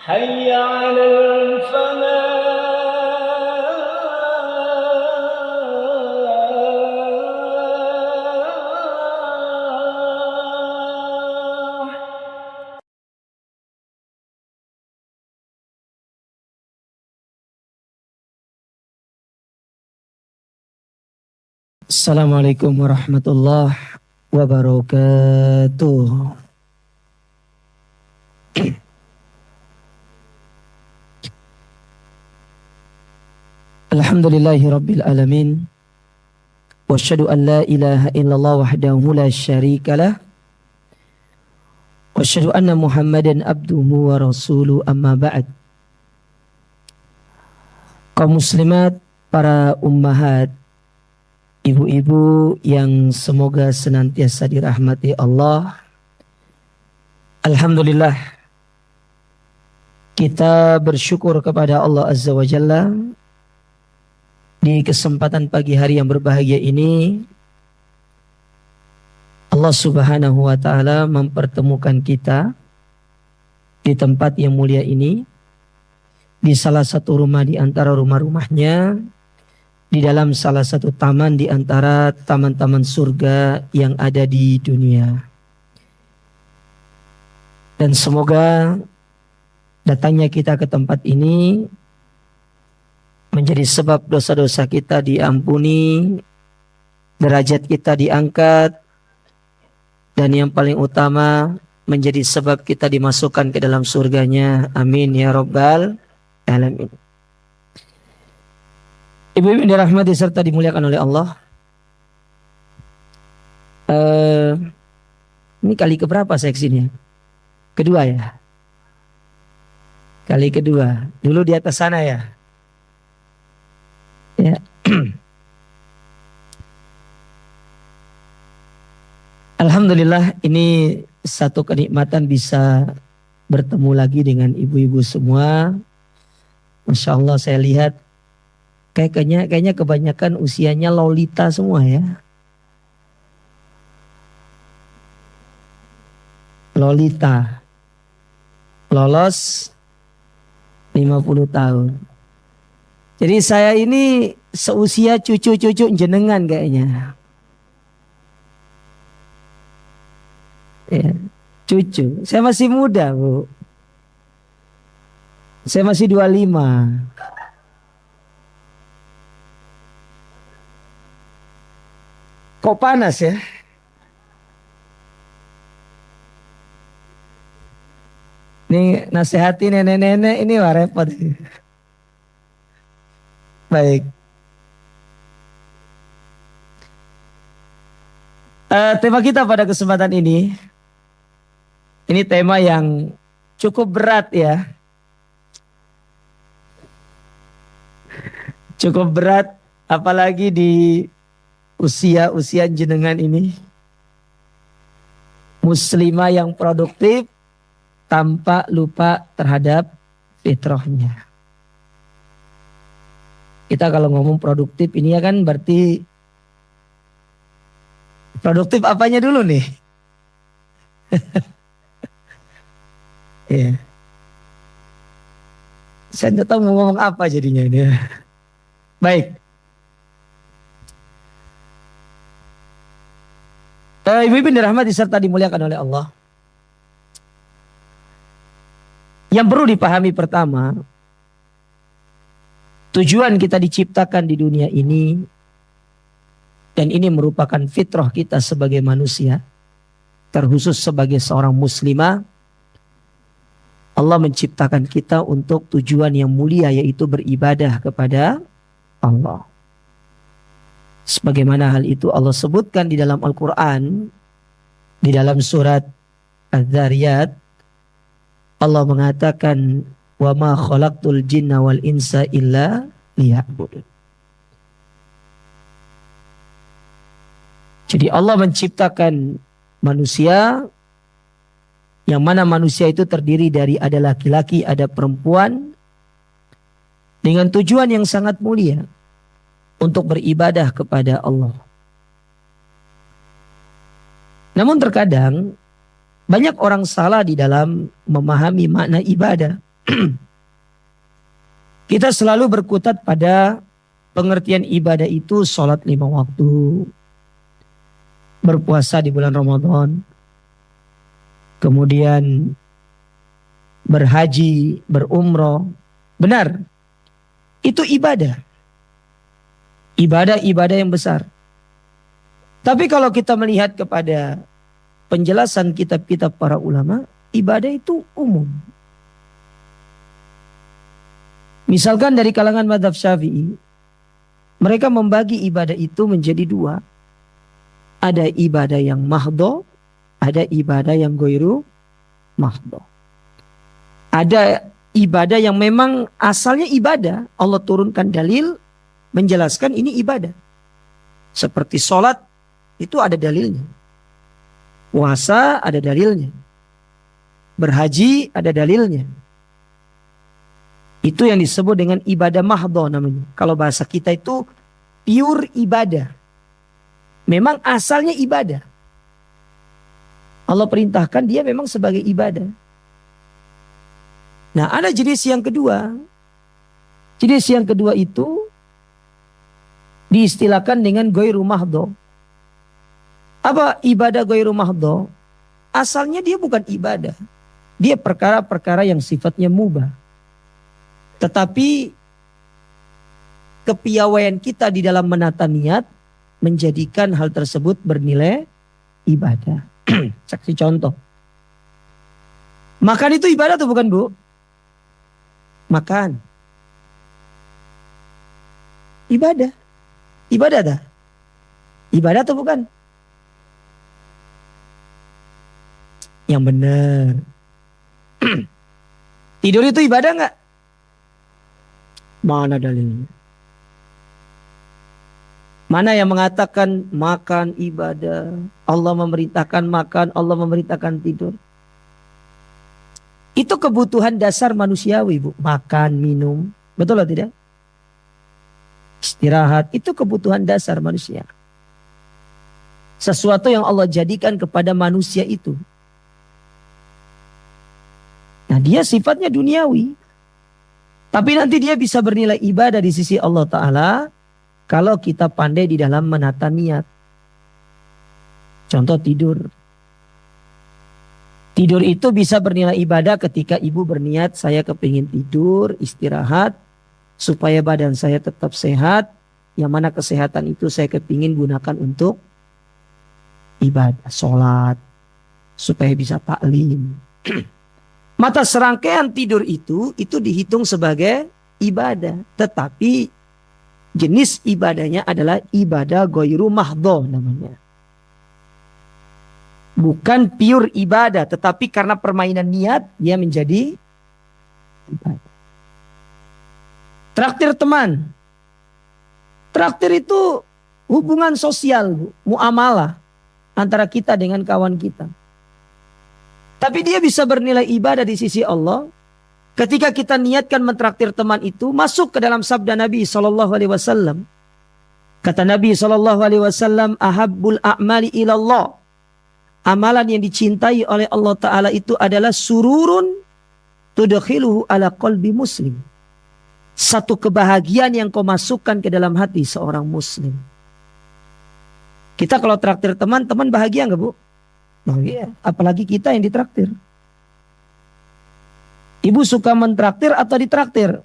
حي على الفلاح. Assalamualaikum warahmatullahi wabarakatuh. Alhamdulillahi rabbil alamin. Wa asyhadu an la ilaha illallah wahdahu la syarikalah. Wa asyhadu anna Muhammadan abduhu wa rasuluh, amma ba'd. Kaum muslimat, para ummahat, ibu-ibu yang semoga senantiasa dirahmati Allah. Alhamdulillah, kita bersyukur kepada Allah Azza wa Jalla di kesempatan pagi hari yang berbahagia ini. Allah Subhanahu wa Ta'ala mempertemukan kita di tempat yang mulia ini, di salah satu rumah di antara rumah-rumahnya, di dalam salah satu taman di antara taman-taman surga yang ada di dunia. Dan semoga datangnya kita ke tempat ini menjadi sebab dosa-dosa kita diampuni, derajat kita diangkat, dan yang paling utama menjadi sebab kita dimasukkan ke dalam surganya. Amin ya rabbal alamin. Ibu-ibu yang dirahmati serta dimuliakan oleh Allah. Ini kali keberapa saya kesini? Kedua ya? Kali kedua. Dulu di atas sana ya? Ya. Alhamdulillah, ini satu kenikmatan bisa bertemu lagi dengan ibu-ibu semua. Masya Allah, saya lihat kayaknya kebanyakan usianya lolita semua ya. Lolita. Lolos 50 tahun. Jadi saya ini seusia cucu-cucu jenengan kayaknya. Ya, cucu. Saya masih muda, Bu. Saya masih 25. Kok panas ya? Ini nasihati nenek-nenek ini wah repot. Baik. Tema kita pada kesempatan ini tema yang cukup berat ya. Cukup berat apalagi di usia jenengan ini. Muslimah yang produktif tanpa lupa terhadap fitrahnya. Kita kalau ngomong produktif ini ya kan berarti produktif apanya dulu nih? Ya. Saya tidak tahu mau ngomong apa jadinya ini. Baik. Ibu-ibu dirahmati serta dimuliakan oleh Allah. Yang perlu dipahami pertama, tujuan kita diciptakan di dunia ini, dan ini merupakan fitrah kita sebagai manusia, terkhusus sebagai seorang muslimah. Allah menciptakan kita untuk tujuan yang mulia, yaitu beribadah kepada Allah. Sebagaimana hal itu Allah sebutkan di dalam Al-Quran, di dalam surat Az-Zariyat, Allah mengatakan, wa ma khalaqtul jinna wal insa illa liya'budun. Jadi Allah menciptakan manusia, yang mana manusia itu terdiri dari ada laki-laki, ada perempuan, dengan tujuan yang sangat mulia, untuk beribadah kepada Allah. Namun terkadang banyak orang salah di dalam memahami makna ibadah. Kita selalu berkutat pada pengertian ibadah itu sholat 5 waktu. Berpuasa di bulan Ramadan. Kemudian berhaji, berumroh. Benar. Itu ibadah. Ibadah-ibadah yang besar. Tapi kalau kita melihat kepada penjelasan kitab-kitab para ulama, ibadah itu umum. Misalkan dari kalangan mazhab Syafi'i, mereka membagi ibadah itu menjadi 2. Ada ibadah yang mahdho, ada ibadah yang ghairu mahdho. Ada ibadah yang memang asalnya ibadah, Allah turunkan dalil menjelaskan ini ibadah. Seperti sholat, itu ada dalilnya. Puasa ada dalilnya. Berhaji ada dalilnya. Itu yang disebut dengan ibadah mahdho namanya. Kalau bahasa kita itu pure ibadah. Memang asalnya ibadah. Allah perintahkan dia memang sebagai ibadah. Nah, ada jenis yang kedua. Jenis yang kedua itu diistilahkan dengan ghairu mahdho. Apa ibadah ghairu mahdho? Asalnya dia bukan ibadah. Dia perkara-perkara yang sifatnya mubah. Tetapi kepiawaian kita di dalam menata niat menjadikan hal tersebut bernilai ibadah. Saksi contoh. Makan itu ibadah atau bukan, Bu? Makan. Ibadah. Ibadah dah. Ibadah atau bukan? Yang benar. Tidur itu ibadah enggak? Mana dalilnya? Mana yang mengatakan makan ibadah? Allah memerintahkan makan, Allah memerintahkan tidur. Itu kebutuhan dasar manusiawi, Bu. Makan, minum. Betul atau tidak? Istirahat, itu kebutuhan dasar manusia. Sesuatu yang Allah jadikan kepada manusia itu. Nah, dia sifatnya duniawi. Tapi nanti dia bisa bernilai ibadah di sisi Allah Ta'ala kalau kita pandai di dalam menata niat. Contoh tidur. Tidur itu bisa bernilai ibadah ketika ibu berniat saya kepingin tidur, istirahat. Supaya badan saya tetap sehat. Yang mana kesehatan itu saya kepingin gunakan untuk ibadah, sholat. Supaya bisa taklim. Mata serangkaian tidur itu dihitung sebagai ibadah. Tetapi jenis ibadahnya adalah ibadah ghairu mahdho namanya. Bukan pure ibadah. Tetapi karena permainan niat dia menjadi ibadah. Traktir teman. Traktir itu hubungan sosial, muamalah antara kita dengan kawan kita. Tapi dia bisa bernilai ibadah di sisi Allah ketika kita niatkan mentraktir teman itu masuk ke dalam sabda Nabi SAW. Kata Nabi SAW, ahabbul a'mali ilallah. Amalan yang dicintai oleh Allah Ta'ala itu adalah sururun tudkhiluhu ala qalbi muslim. Satu kebahagiaan yang kau masukkan ke dalam hati seorang muslim. Kita kalau traktir teman bahagia nggak, Bu? Bahagia. Apalagi kita yang ditraktir. Ibu suka mentraktir atau ditraktir?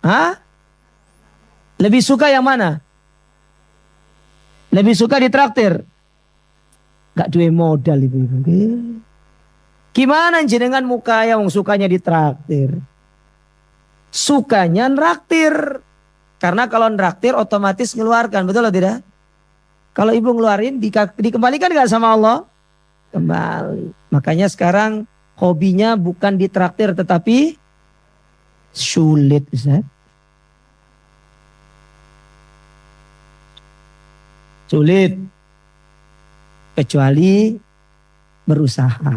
Hah? Lebih suka yang mana? Lebih suka ditraktir? Gak duwe modal ibu-ibu. Gimana jenengan muka yang sukanya ditraktir? Sukanya nraktir. Karena kalau nraktir otomatis ngeluarkan. Betul atau tidak? Kalau ibu ngeluarin dikembalikan gak sama Allah? Kembali. Makanya sekarang hobinya bukan ditraktir tetapi sulit. Ustaz. Sulit. Kecuali berusaha.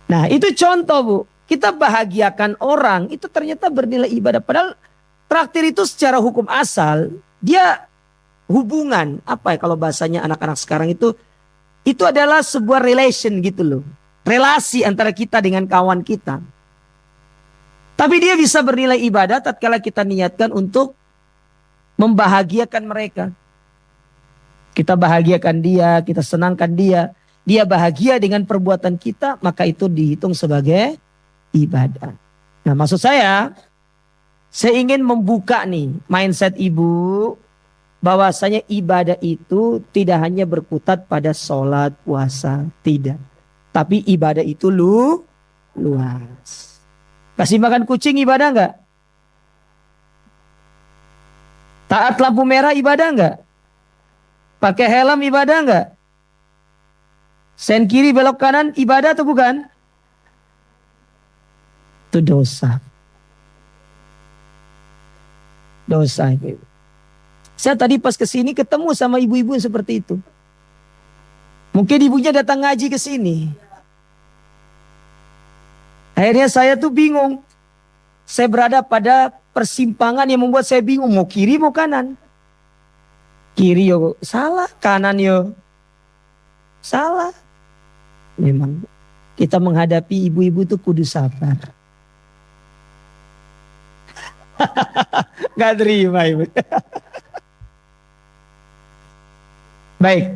Nah itu contoh, Bu. Kita bahagiakan orang itu ternyata bernilai ibadah. Padahal traktir itu secara hukum asal dia hubungan. Apa ya kalau bahasanya anak-anak sekarang itu adalah sebuah relation gitu loh. relasi antara kita dengan kawan kita. Tapi dia bisa bernilai ibadah tatkala kita niatkan untuk membahagiakan mereka. Kita bahagiakan dia, kita senangkan dia. Dia bahagia dengan perbuatan kita, maka itu dihitung sebagai ibadah. Nah, maksud saya ingin membuka nih mindset ibu, bahwasanya ibadah itu tidak hanya berkutat pada sholat, puasa, tidak. Tapi ibadah itu luas. Kasih makan kucing ibadah enggak? Taat lampu merah ibadah enggak? Pakai helm ibadah enggak? Sen kiri belok kanan ibadah atau bukan? Itu dosa. Dosa itu. Saya tadi pas kesini ketemu sama ibu-ibu yang seperti itu. Mungkin ibunya datang ngaji ke sini. Akhirnya saya tuh bingung. Saya berada pada persimpangan yang membuat saya bingung. Mau kiri mau kanan. Kiri yo salah, kanan yo salah. Memang kita menghadapi ibu-ibu tuh kudu sabar. Gak terima ibu. Baik.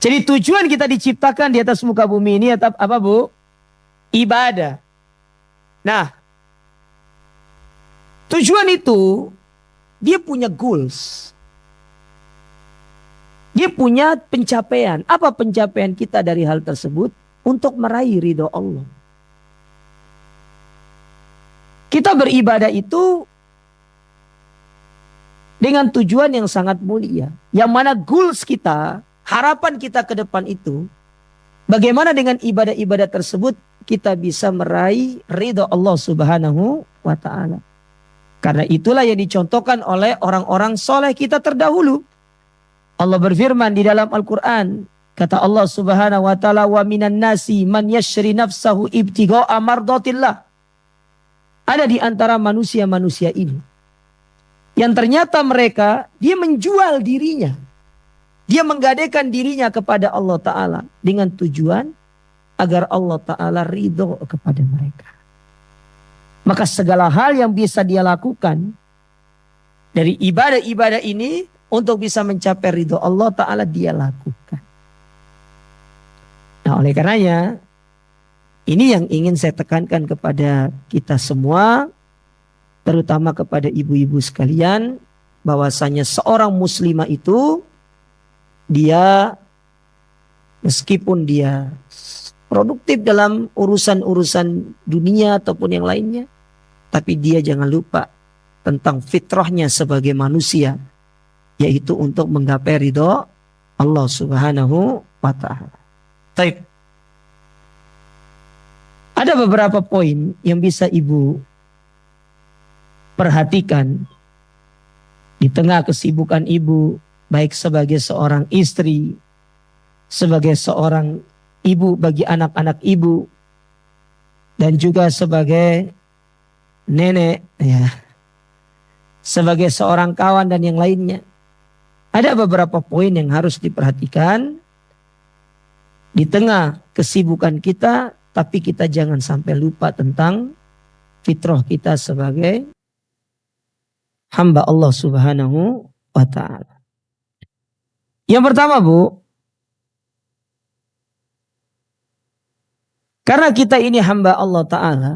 Jadi tujuan kita diciptakan di atas muka bumi ini apa bu? Ibadah. Nah, tujuan itu dia punya goals. Dia punya pencapaian. Apa pencapaian kita dari hal tersebut? Untuk meraih ridho Allah. Kita beribadah itu dengan tujuan yang sangat mulia. Yang mana goals kita, harapan kita ke depan itu, bagaimana dengan ibadah-ibadah tersebut kita bisa meraih ridho Allah Subhanahu wa ta'ala. Karena itulah yang dicontohkan oleh orang-orang soleh kita terdahulu. Allah berfirman di dalam Al-Quran. Kata Allah Subhanahu wa ta'ala, wa minan nasi man yashri nafsahu ibtigha'a mardatillah. Ada di antara manusia-manusia ini yang ternyata mereka dia menjual dirinya. Dia menggadaikan dirinya kepada Allah Ta'ala dengan tujuan agar Allah Ta'ala ridho kepada mereka. Maka segala hal yang bisa dia lakukan dari ibadah-ibadah ini untuk bisa mencapai ridho Allah Ta'ala dia lakukan. Nah, oleh karenanya ini yang ingin saya tekankan kepada kita semua, terutama kepada ibu-ibu sekalian, bahwasanya seorang muslimah itu dia meskipun dia produktif dalam urusan-urusan dunia ataupun yang lainnya, tapi dia jangan lupa tentang fitrahnya sebagai manusia, yaitu untuk menggapai ridho Allah Subhanahu wa ta'ala. Baik. Ada beberapa poin yang bisa ibu perhatikan di tengah kesibukan ibu, baik sebagai seorang istri, sebagai seorang ibu bagi anak-anak ibu, dan juga sebagai nenek, ya, sebagai seorang kawan dan yang lainnya. Ada beberapa poin yang harus diperhatikan di tengah kesibukan kita, tapi kita jangan sampai lupa tentang fitrah kita sebagai hamba Allah Subhanahu wa ta'ala. Yang pertama bu, karena kita ini hamba Allah Ta'ala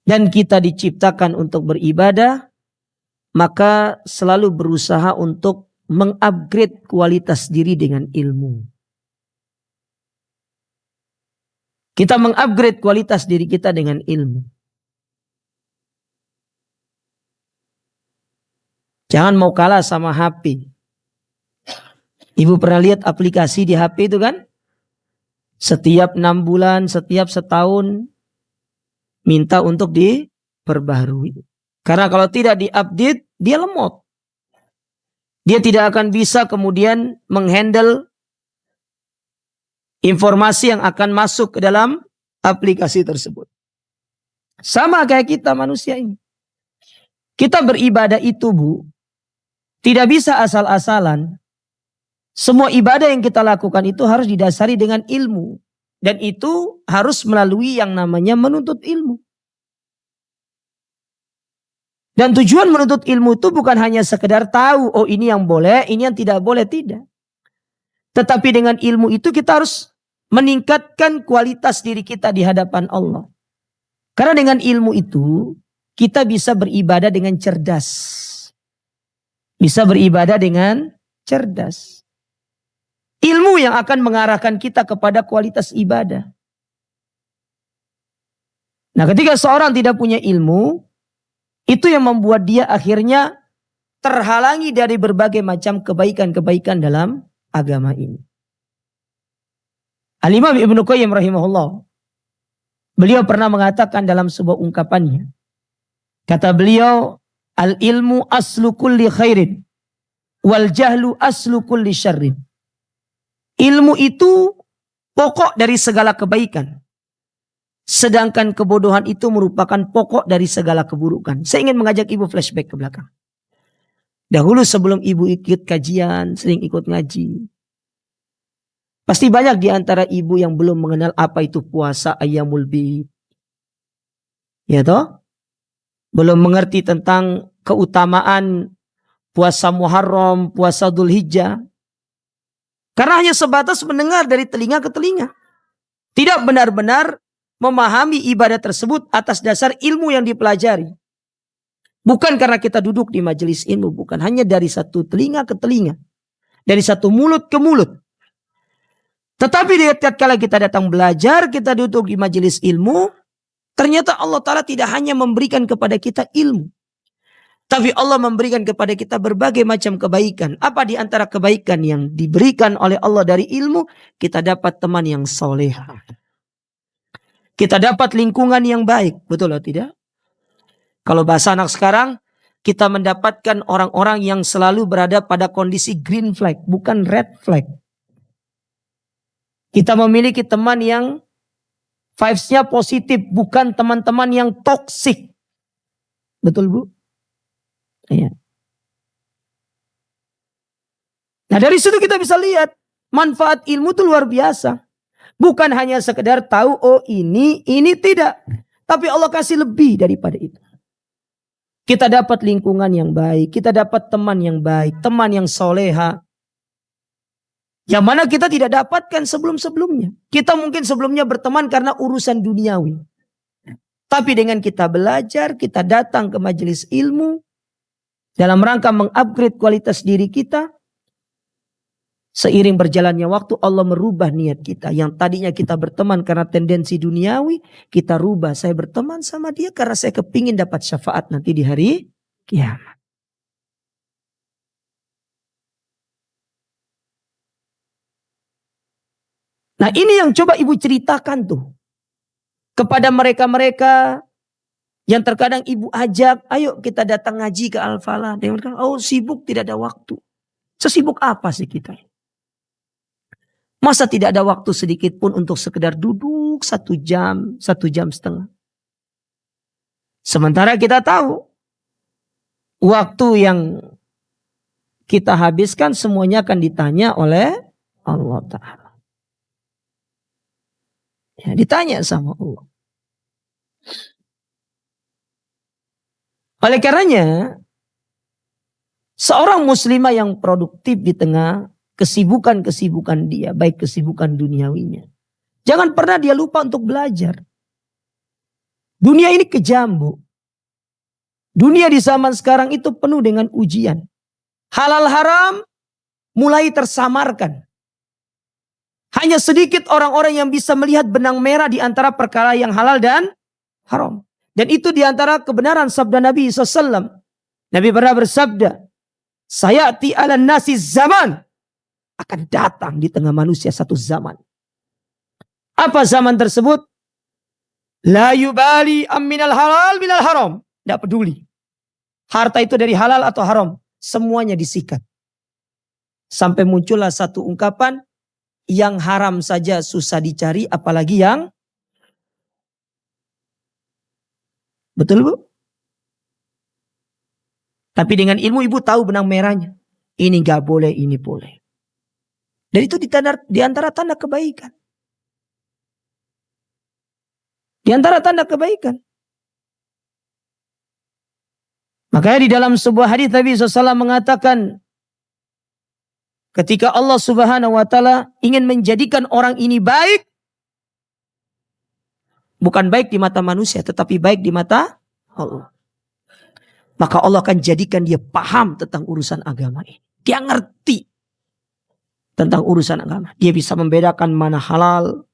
dan kita diciptakan untuk beribadah, maka selalu berusaha untuk mengupgrade kualitas diri dengan ilmu. Kita mengupgrade kualitas diri kita dengan ilmu. Jangan mau kalah sama HP. Ibu pernah lihat aplikasi di HP itu kan? Setiap 6 bulan, setiap setahun minta untuk diperbaharui. Karena kalau tidak diupdate, dia lemot. Dia tidak akan bisa kemudian menghandle informasi yang akan masuk ke dalam aplikasi tersebut. Sama kayak kita manusia ini. Kita beribadah itu bu, tidak bisa asal-asalan. Semua ibadah yang kita lakukan itu harus didasari dengan ilmu. Dan itu harus melalui yang namanya menuntut ilmu. Dan tujuan menuntut ilmu itu bukan hanya sekedar tahu, oh ini yang boleh, ini yang tidak boleh, tidak. Tetapi dengan ilmu itu kita harus meningkatkan kualitas diri kita di hadapan Allah. Karena dengan ilmu itu kita bisa beribadah dengan cerdas. Bisa beribadah dengan cerdas. Ilmu yang akan mengarahkan kita kepada kualitas ibadah. Nah, ketika seorang tidak punya ilmu, itu yang membuat dia akhirnya terhalangi dari berbagai macam kebaikan-kebaikan dalam agama ini. Al-Imam Ibnu Qayyim rahimahullah, beliau pernah mengatakan dalam sebuah ungkapannya, kata beliau, al-ilmu aslu kulli khairin, wal jahlu aslu kulli syarrin. Ilmu itu pokok dari segala kebaikan. Sedangkan kebodohan itu merupakan pokok dari segala keburukan. Saya ingin mengajak ibu flashback ke belakang. Dahulu sebelum ibu ikut kajian, sering ikut ngaji. Pasti banyak di antara ibu yang belum mengenal apa itu puasa Ayyamul Bid. Ya toh? Belum mengerti tentang keutamaan puasa Muharram, puasa Dzulhijjah. Karena hanya sebatas mendengar dari telinga ke telinga. Tidak benar-benar memahami ibadah tersebut atas dasar ilmu yang dipelajari. Bukan karena kita duduk di majelis ilmu. Bukan hanya dari satu telinga ke telinga. Dari satu mulut ke mulut. Tetapi di tatkala kita datang belajar, kita duduk di majelis ilmu, ternyata Allah Ta'ala tidak hanya memberikan kepada kita ilmu. Tapi Allah memberikan kepada kita berbagai macam kebaikan. Apa di antara kebaikan yang diberikan oleh Allah dari ilmu? Kita dapat teman yang soleh. Kita dapat lingkungan yang baik. Betul atau tidak? Kalau bahasa anak sekarang, kita mendapatkan orang-orang yang selalu berada pada kondisi green flag, bukan red flag. Kita memiliki teman yang vibes-nya positif, bukan teman-teman yang toksik. Betul, Bu? Iya. Nah, dari situ kita bisa lihat manfaat ilmu itu luar biasa. Bukan hanya sekedar tahu, oh ini tidak. Tapi Allah kasih lebih daripada itu. Kita dapat lingkungan yang baik. Kita dapat teman yang baik. Teman yang soleha. Yang mana kita tidak dapatkan sebelum-sebelumnya. Kita mungkin sebelumnya berteman karena urusan duniawi. Tapi dengan kita belajar, kita datang ke majelis ilmu. Dalam rangka mengupgrade kualitas diri kita. Seiring berjalannya waktu Allah merubah niat kita. Yang tadinya kita berteman karena tendensi duniawi. Kita rubah, saya berteman sama dia karena saya kepingin dapat syafaat nanti di hari kiamat. Nah, ini yang coba ibu ceritakan tuh. Kepada mereka-mereka yang terkadang ibu ajak, ayo kita datang ngaji ke Al-Falah. Dia bilang, oh sibuk, tidak ada waktu. Sesibuk apa sih kita? Masa tidak ada waktu sedikit pun untuk sekedar duduk 1 jam, 1 jam setengah. Sementara kita tahu, waktu yang kita habiskan semuanya akan ditanya oleh Allah Ta'ala. Ya, ditanya sama Allah. Oleh karenanya, seorang muslimah yang produktif di tengah kesibukan-kesibukan dia, baik kesibukan duniawinya, jangan pernah dia lupa untuk belajar. Dunia ini kejam, Bu. Dunia di zaman sekarang itu penuh dengan ujian. Halal haram mulai tersamarkan. Hanya sedikit orang-orang yang bisa melihat benang merah di antara perkara yang halal dan haram. Dan itu di antara kebenaran sabda Nabi SAW. Nabi pernah bersabda, sayati ala nasi zaman. Akan datang di tengah manusia satu zaman. Apa zaman tersebut? La yubali minal halal minal haram. Tidak peduli. Harta itu dari halal atau haram. Semuanya disikat. Sampai muncullah satu ungkapan. Yang haram saja susah dicari. Apalagi yang. Betul, Bu? Tapi dengan ilmu ibu tahu benang merahnya. Ini gak boleh, ini boleh. Dan itu di antara tanda kebaikan. Di antara tanda kebaikan. Makanya di dalam sebuah hadis Nabi SAW mengatakan, ketika Allah Subhanahu wa taala ingin menjadikan orang ini baik, bukan baik di mata manusia, tetapi baik di mata Allah. Maka Allah akan jadikan dia paham tentang urusan agama ini. Dia ngerti tentang urusan agama. Dia bisa membedakan mana halal,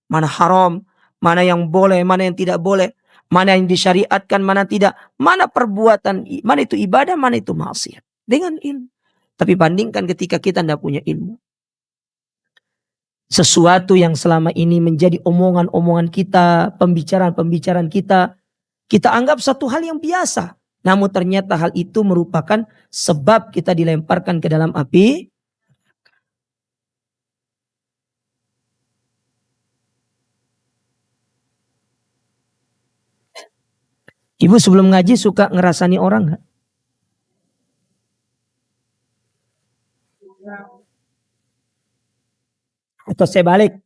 mana haram, mana yang boleh, mana yang tidak boleh, mana yang disyariatkan, mana tidak, mana perbuatan, mana itu ibadah, mana itu maksiat. Dengan ilmu. Tapi bandingkan ketika kita tidak punya ilmu. Sesuatu yang selama ini menjadi omongan-omongan kita, pembicaraan-pembicaraan kita anggap satu hal yang biasa. Namun ternyata hal itu merupakan sebab kita dilemparkan ke dalam api. Ibu sebelum ngaji suka ngerasani orang gak? Atau saya balik.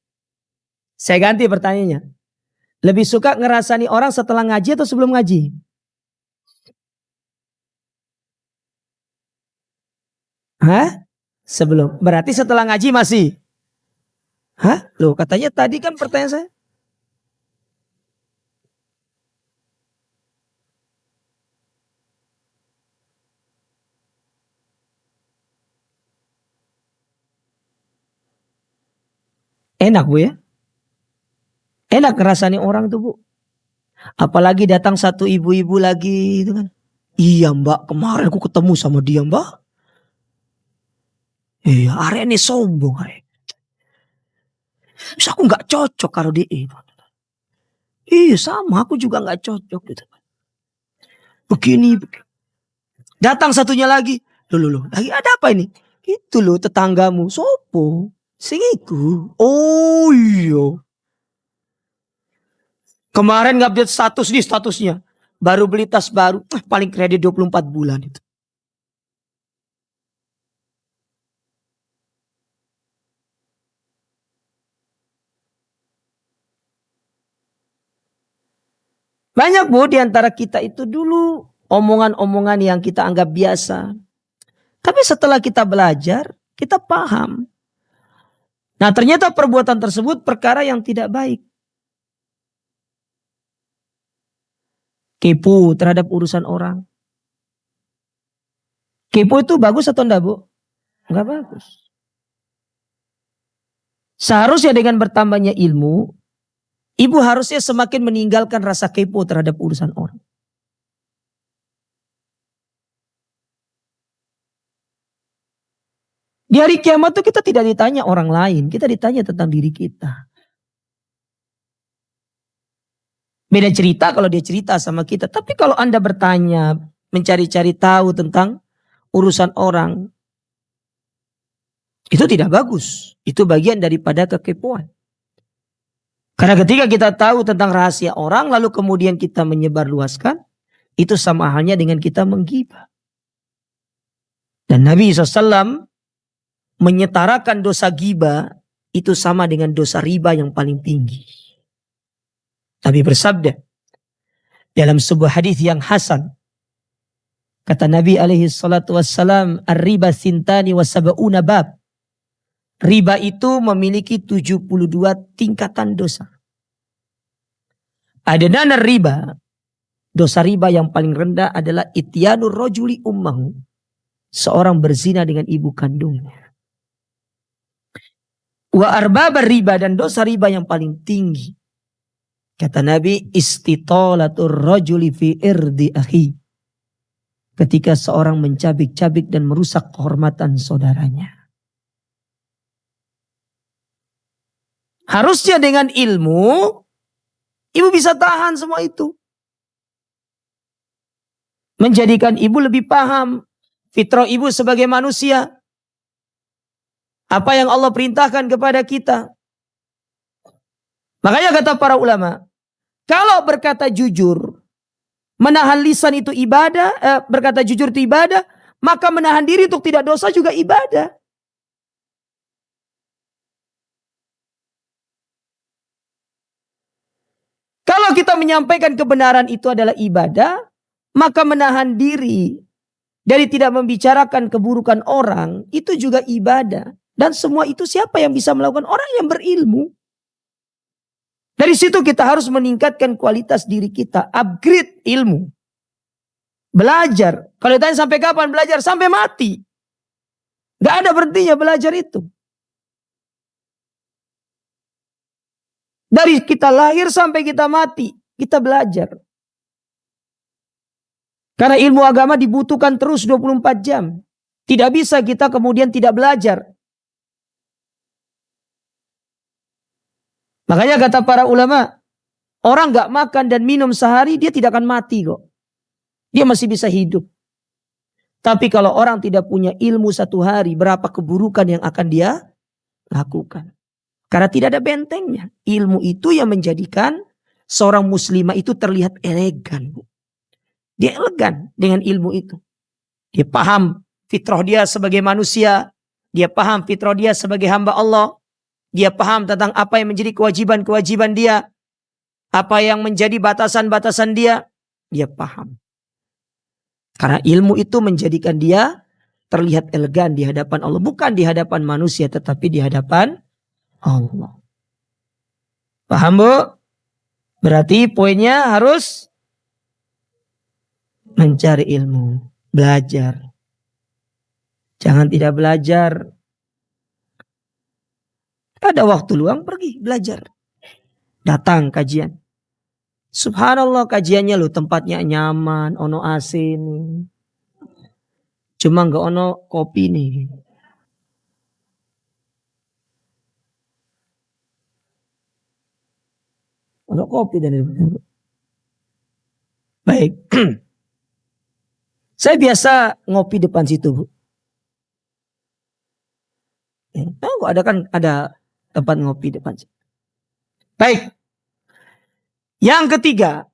Saya ganti pertanyaannya. Lebih suka ngerasani orang setelah ngaji atau sebelum ngaji? Hah? Sebelum. Berarti setelah ngaji masih? Hah? Loh katanya tadi kan pertanyaan saya. Enak Bu ya? Enak ngerasani orang tuh Bu. Apalagi datang satu ibu-ibu lagi itu kan. Iya Mbak, kemarin aku ketemu sama dia Mbak. Iya, Arya ini sombong. Terus aku gak cocok kalau dia. Iya sama, aku juga gak cocok gitu. Begini. Datang satunya lagi. Loh, lagi ada apa ini? Itu loh tetanggamu. Sopo? Singiku. Oh iya. Kemarin ngupdate status nih statusnya. Baru beli tas baru. Paling kredit 24 bulan itu. Banyak Bu di antara kita itu dulu omongan-omongan yang kita anggap biasa. Tapi setelah kita belajar, kita paham. Nah ternyata perbuatan tersebut perkara yang tidak baik. Kepo terhadap urusan orang. Kepo itu bagus atau enggak Bu? Enggak bagus. Seharusnya dengan bertambahnya ilmu, ibu harusnya semakin meninggalkan rasa kepo terhadap urusan orang. Di hari kiamat itu kita tidak ditanya orang lain, kita ditanya tentang diri kita. Beda cerita kalau dia cerita sama kita. Tapi kalau Anda bertanya, mencari-cari tahu tentang urusan orang, itu tidak bagus. Itu bagian daripada kekepoan. Karena ketika kita tahu tentang rahasia orang, lalu kemudian kita menyebarluaskan, itu sama halnya dengan kita menggibah. Dan Nabi SAW menyetarakan dosa gibah, itu sama dengan dosa riba yang paling tinggi. Nabi bersabda dalam sebuah hadis yang hasan, kata Nabi alaihi salatu wassalam, ar-riba sintani wa sab'una bab. Riba itu memiliki 72 tingkatan dosa. Adnana riba, dosa riba yang paling rendah adalah ityanur rajuli ummahu, seorang berzina dengan ibu kandungnya. Wa arbabar riba, dan dosa riba yang paling tinggi, kata Nabi, istitolatur rajuli fi irdi akhi, ketika seorang mencabik-cabik dan merusak kehormatan saudaranya. Harusnya dengan ilmu, ibu bisa tahan semua itu. Menjadikan ibu lebih paham fitrah ibu sebagai manusia. Apa yang Allah perintahkan kepada kita. Makanya kata para ulama, kalau berkata jujur, menahan lisan itu ibadah, berkata jujur itu ibadah, maka menahan diri untuk tidak dosa juga ibadah. Kalau kita menyampaikan kebenaran itu adalah ibadah, maka menahan diri dari tidak membicarakan keburukan orang itu juga ibadah. Dan semua itu siapa yang bisa melakukan? Orang yang berilmu. Dari situ kita harus meningkatkan kualitas diri kita, upgrade ilmu. Belajar. Kalau ditanya sampai kapan belajar? Sampai mati. Gak ada berhentinya belajar itu. Dari kita lahir sampai kita mati, kita belajar. Karena ilmu agama dibutuhkan terus 24 jam. Tidak bisa kita kemudian tidak belajar. Makanya kata para ulama, orang gak makan dan minum sehari, dia tidak akan mati kok. Dia masih bisa hidup. Tapi kalau orang tidak punya ilmu satu hari, berapa keburukan yang akan dia lakukan. Karena tidak ada bentengnya. Ilmu itu yang menjadikan seorang muslimah itu terlihat elegan. Dia elegan dengan ilmu itu. Dia paham fitrah dia sebagai manusia. Dia paham fitrah dia sebagai hamba Allah. Dia paham tentang apa yang menjadi kewajiban-kewajiban dia. Apa yang menjadi batasan-batasan dia. Dia paham. Karena ilmu itu menjadikan dia terlihat elegan di hadapan Allah. Bukan di hadapan manusia, tetapi di hadapan Allah. Paham, Bu? Berarti poinnya harus mencari ilmu. Belajar. Jangan tidak belajar. Ada waktu luang pergi belajar. Datang kajian. Subhanallah kajiannya loh tempatnya nyaman. Ono AC nih. Cuma gak ono kopi nih. Ono kopi dan itu. Baik. Saya biasa ngopi depan situ, Bu. Oh, ada tempat ngopi depan situ. Baik. Yang ketiga.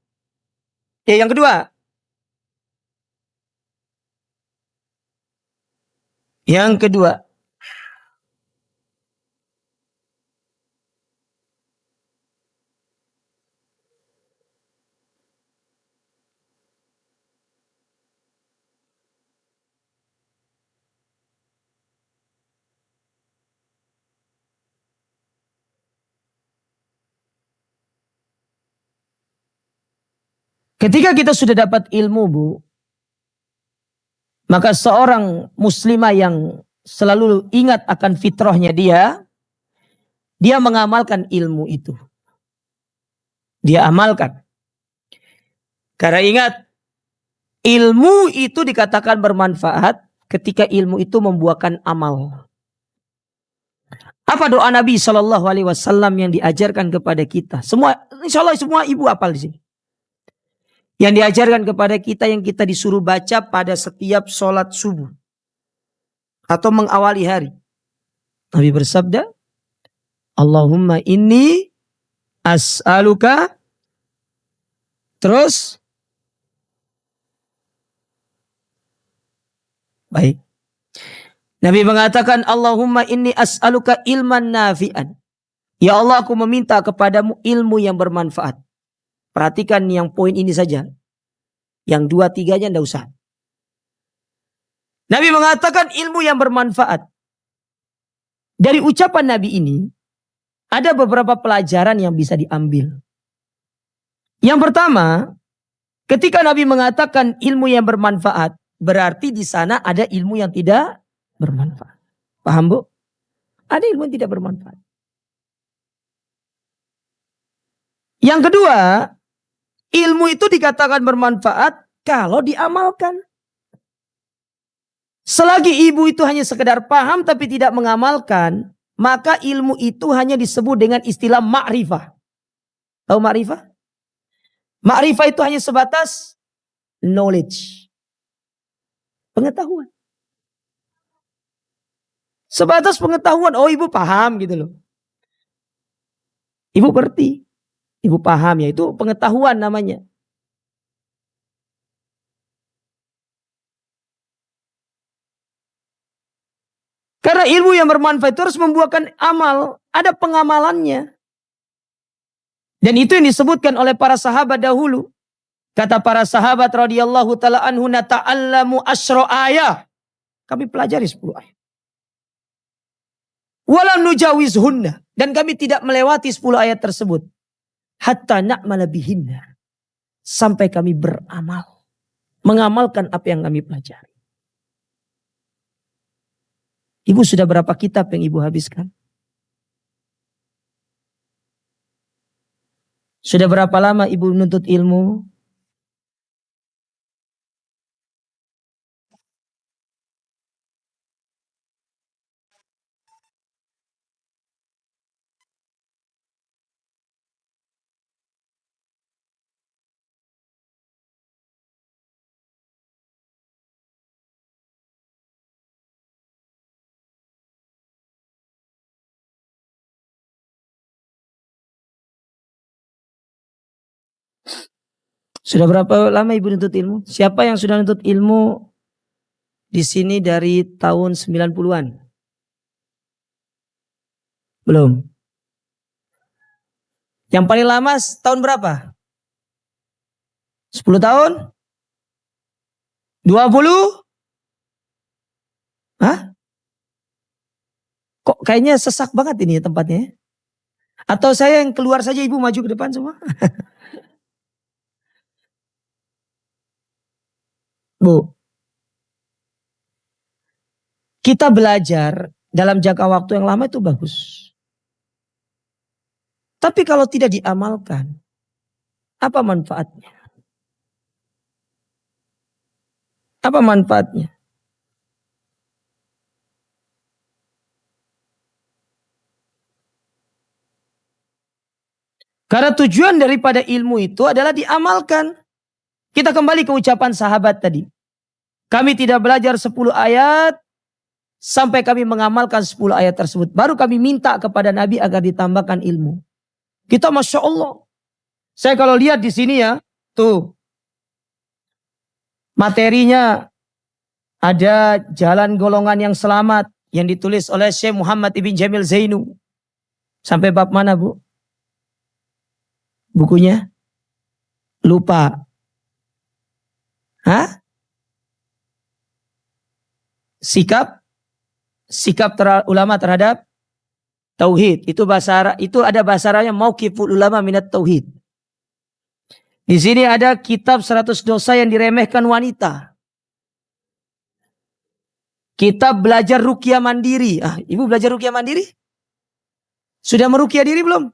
Yang kedua. Yang kedua. Ketika kita sudah dapat ilmu, Bu, maka seorang muslimah yang selalu ingat akan fitrahnya dia mengamalkan ilmu itu. Dia amalkan. Karena ingat, ilmu itu dikatakan bermanfaat ketika ilmu itu membuahkan amal. Apa doa Nabi SAW yang diajarkan kepada kita? Semua, insya Allah semua ibu hafal di sini. Yang diajarkan kepada kita yang kita disuruh baca pada setiap sholat subuh. Atau mengawali hari. Nabi bersabda, Allahumma inni as'aluka. Terus. Baik. Nabi mengatakan, Allahumma inni as'aluka ilman nafi'an. Ya Allah, aku meminta kepadamu ilmu yang bermanfaat. Perhatikan yang poin ini saja. Yang 2-3-nya tidak usah. Nabi mengatakan ilmu yang bermanfaat. Dari ucapan Nabi ini, ada beberapa pelajaran yang bisa diambil. Yang pertama, ketika Nabi mengatakan ilmu yang bermanfaat, berarti di sana ada ilmu yang tidak bermanfaat. Paham, Bu? Ada ilmu yang tidak bermanfaat. Yang kedua, ilmu itu dikatakan bermanfaat kalau diamalkan. Selagi ibu itu hanya sekedar paham tapi tidak mengamalkan, maka ilmu itu hanya disebut dengan istilah ma'rifah. Tahu ma'rifah? Ma'rifah itu hanya sebatas knowledge. Pengetahuan. Sebatas pengetahuan, oh ibu paham gitu loh. Ibu ngerti. Ibu paham, ya itu pengetahuan namanya. Karena ilmu yang bermanfaat itu harus membuahkan amal. Ada pengamalannya. Dan itu yang disebutkan oleh para sahabat dahulu. Kata para sahabat radhiyallahu taala anhu, nata'allamu asyra ayat. Kami pelajari 10 ayat. Walam nujawizhunna. Dan kami tidak melewati 10 ayat tersebut. Hatta na'mala bihinna. Sampai kami beramal. Mengamalkan apa yang kami pelajari. Ibu sudah berapa kitab yang ibu habiskan? Sudah berapa lama ibu menuntut ilmu? Sudah berapa lama ibu menuntut ilmu? Siapa yang sudah menuntut ilmu di sini dari tahun 90-an? Belum. Yang paling lama tahun berapa? 10 tahun? 20? Hah? Kok kayaknya sesak banget ini tempatnya? Atau saya yang keluar saja, ibu maju ke depan semua? Bu, kita belajar dalam jangka waktu yang lama itu bagus. Tapi kalau tidak diamalkan, apa manfaatnya? Apa manfaatnya? Karena tujuan daripada ilmu itu adalah diamalkan. Kita kembali ke ucapan sahabat tadi. Kami tidak belajar 10 ayat sampai kami mengamalkan 10 ayat tersebut. Baru kami minta kepada Nabi agar ditambahkan ilmu. Kita Masya Allah. Saya kalau lihat di sini ya, tuh. Materinya ada Jalan Golongan yang Selamat yang ditulis oleh Syekh Muhammad Ibn Jamil Zainu. Sampai bab mana, Bu? Bukunya? Lupa. Hah? Sikap ulama terhadap tauhid. Itu ada bahasa Arabnya mauqiful ulama minat tauhid. Di sini ada kitab 100 dosa yang diremehkan wanita. Kitab belajar ruqyah mandiri. Ibu belajar ruqyah mandiri? Sudah meruqyah diri belum?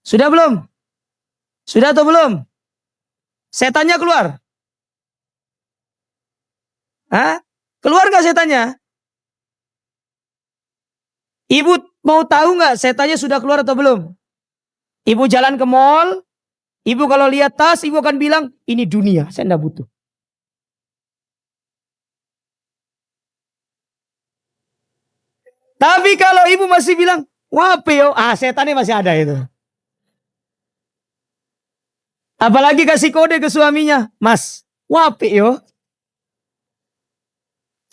Sudah belum? Sudah atau belum? Setannya keluar? Hah? Keluar gak setannya? Ibu mau tahu gak setannya sudah keluar atau belum? Ibu jalan ke mall, ibu kalau lihat tas, ibu akan bilang, ini dunia, saya tidak butuh. Tapi kalau ibu masih bilang, wah peo, setannya masih ada itu. Apalagi kasih kode ke suaminya, Mas, wapi yo.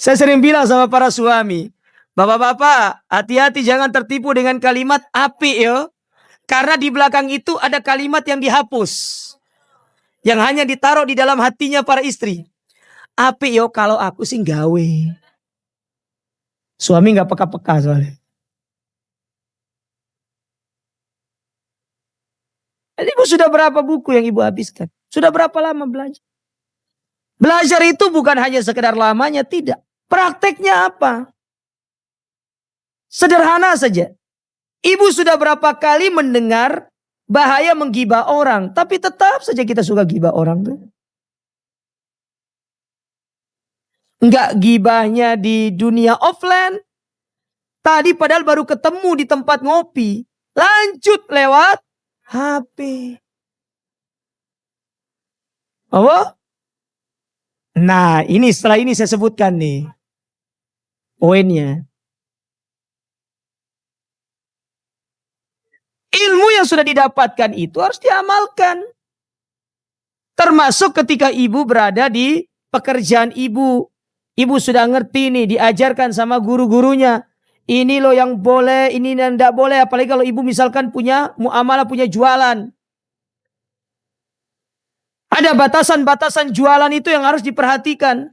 Saya sering bilang sama para suami, bapak-bapak, hati-hati jangan tertipu dengan kalimat api yo. Karena di belakang itu ada kalimat yang dihapus. Yang hanya ditaruh di dalam hatinya para istri. Api yo kalau aku sih gawe. Suami gak peka-peka soalnya. Ibu sudah berapa buku yang ibu habiskan? Sudah berapa lama belajar? Belajar itu bukan hanya sekedar lamanya, tidak. Prakteknya apa? Sederhana saja. Ibu sudah berapa kali mendengar bahaya menggibah orang, tapi tetap saja kita suka gibah orang tuh. Enggak gibahnya di dunia offline. Tadi padahal baru ketemu di tempat ngopi. Lanjut lewat HP. Apa? Nah, ini setelah ini saya sebutkan nih poinnya. Ilmu yang sudah didapatkan itu harus diamalkan. Termasuk ketika ibu berada di pekerjaan ibu. Ibu sudah ngerti nih, diajarkan sama guru-gurunya. Ini loh yang boleh, ini yang tidak boleh. Apalagi kalau ibu misalkan punya muamalah, punya jualan. Ada batasan-batasan jualan itu yang harus diperhatikan.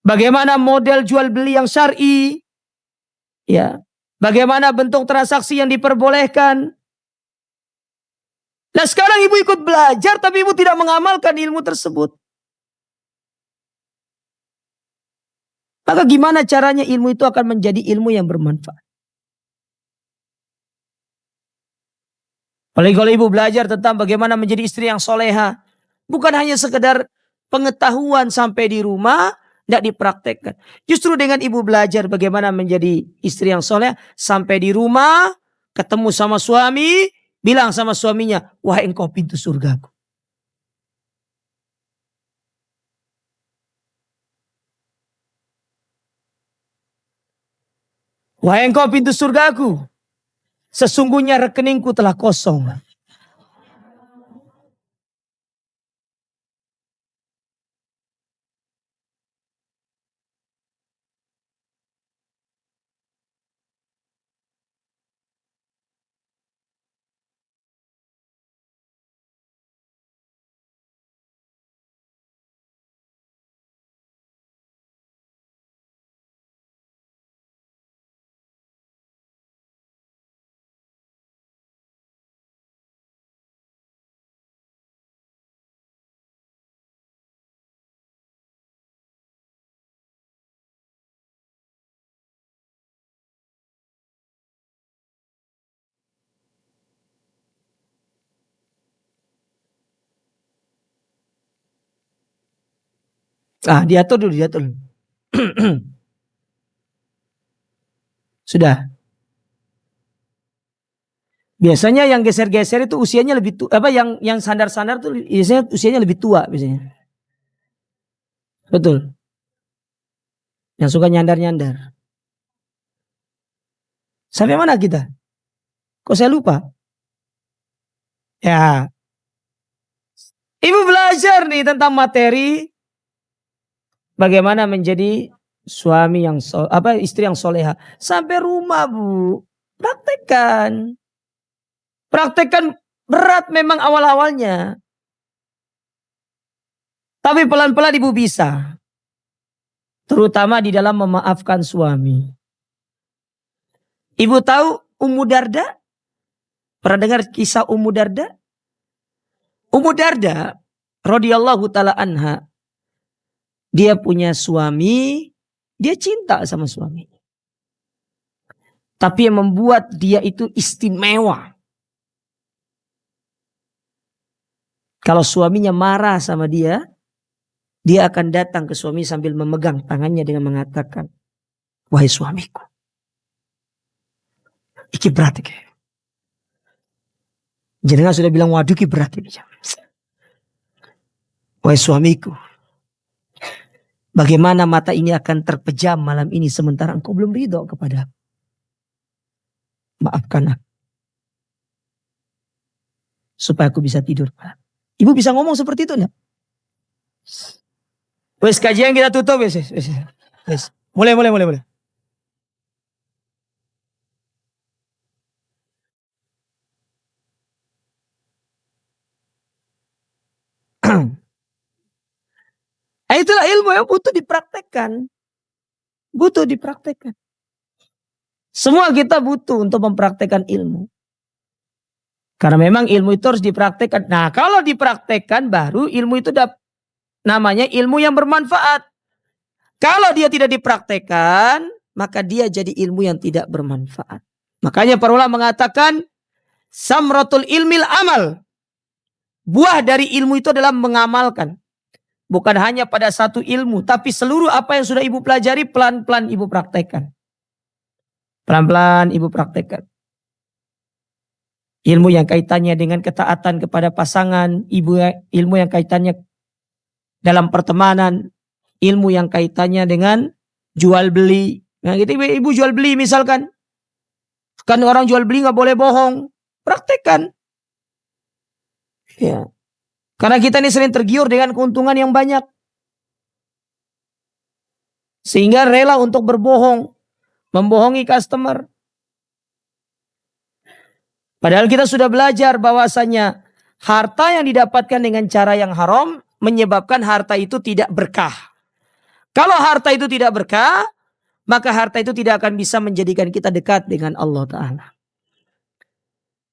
Bagaimana model jual beli yang syar'i, ya. Bagaimana bentuk transaksi yang diperbolehkan. Nah sekarang ibu ikut belajar tapi ibu tidak mengamalkan ilmu tersebut. Maka gimana caranya ilmu itu akan menjadi ilmu yang bermanfaat? Apalagi kalau ibu belajar tentang bagaimana menjadi istri yang soleha. Bukan hanya sekedar pengetahuan sampai di rumah, tidak dipraktekkan. Justru dengan ibu belajar bagaimana menjadi istri yang soleha, sampai di rumah, ketemu sama suami, bilang sama suaminya, wahai engkau pintu surgaku. Wahai engkau pintu surgaku, sesungguhnya rekeningku telah kosong. Diatur dulu, diatur dulu. Sudah. Biasanya yang geser-geser itu usianya lebih tua, yang sandar-sandar tuh biasanya usianya lebih tua biasanya. Betul. Yang suka nyandar-nyandar. Sampai mana kita? Kok saya lupa? Ya. Ibu belajar nih tentang materi bagaimana menjadi suami yang istri yang soleha. Sampai rumah, Bu. Praktekkan. Praktekkan berat memang awal-awalnya. Tapi pelan-pelan ibu bisa. Terutama di dalam memaafkan suami. Ibu tahu Ummu Darda? Pernah dengar kisah Ummu Darda? Ummu Darda radhiyallahu taala anha. Dia punya suami, dia cinta sama suami. Tapi yang membuat dia itu istimewa. Kalau suaminya marah sama dia akan datang ke suami sambil memegang tangannya dengan mengatakan, wahai suamiku, iki berat iki. Jenengan sudah bilang waduh iki berat ini. Wahai suamiku, bagaimana mata ini akan terpejam malam ini sementara engkau belum ridho kepada. Maafkan aku. Supaya aku bisa tidur. Ibu bisa ngomong seperti itu enggak? Wes kajian kita tutup wes. Mulai. Itulah ilmu yang butuh dipraktekkan. Semua kita butuh untuk mempraktekkan ilmu. Karena memang ilmu itu harus dipraktekkan. Nah kalau dipraktekkan baru ilmu itu namanya ilmu yang bermanfaat. Kalau dia tidak dipraktekkan, maka dia jadi ilmu yang tidak bermanfaat. Makanya para ulama mengatakan, samratul ilmil amal. Buah dari ilmu itu adalah mengamalkan. Bukan hanya pada satu ilmu, tapi seluruh apa yang sudah ibu pelajari pelan-pelan ibu praktekkan. Pelan-pelan ibu praktekkan. Ilmu yang kaitannya dengan ketaatan kepada pasangan, ilmu yang kaitannya dalam pertemanan, ilmu yang kaitannya dengan jual beli. Nah, gitu ibu jual beli misalkan. Kan orang jual beli nggak boleh bohong. Praktekkan. Ya. Karena kita ini sering tergiur dengan keuntungan yang banyak. Sehingga rela untuk berbohong. membohongi customer. Padahal kita sudah belajar bahwasanya harta yang didapatkan dengan cara yang haram menyebabkan harta itu tidak berkah. Kalau harta itu tidak berkah, maka harta itu tidak akan bisa menjadikan kita dekat dengan Allah Ta'ala.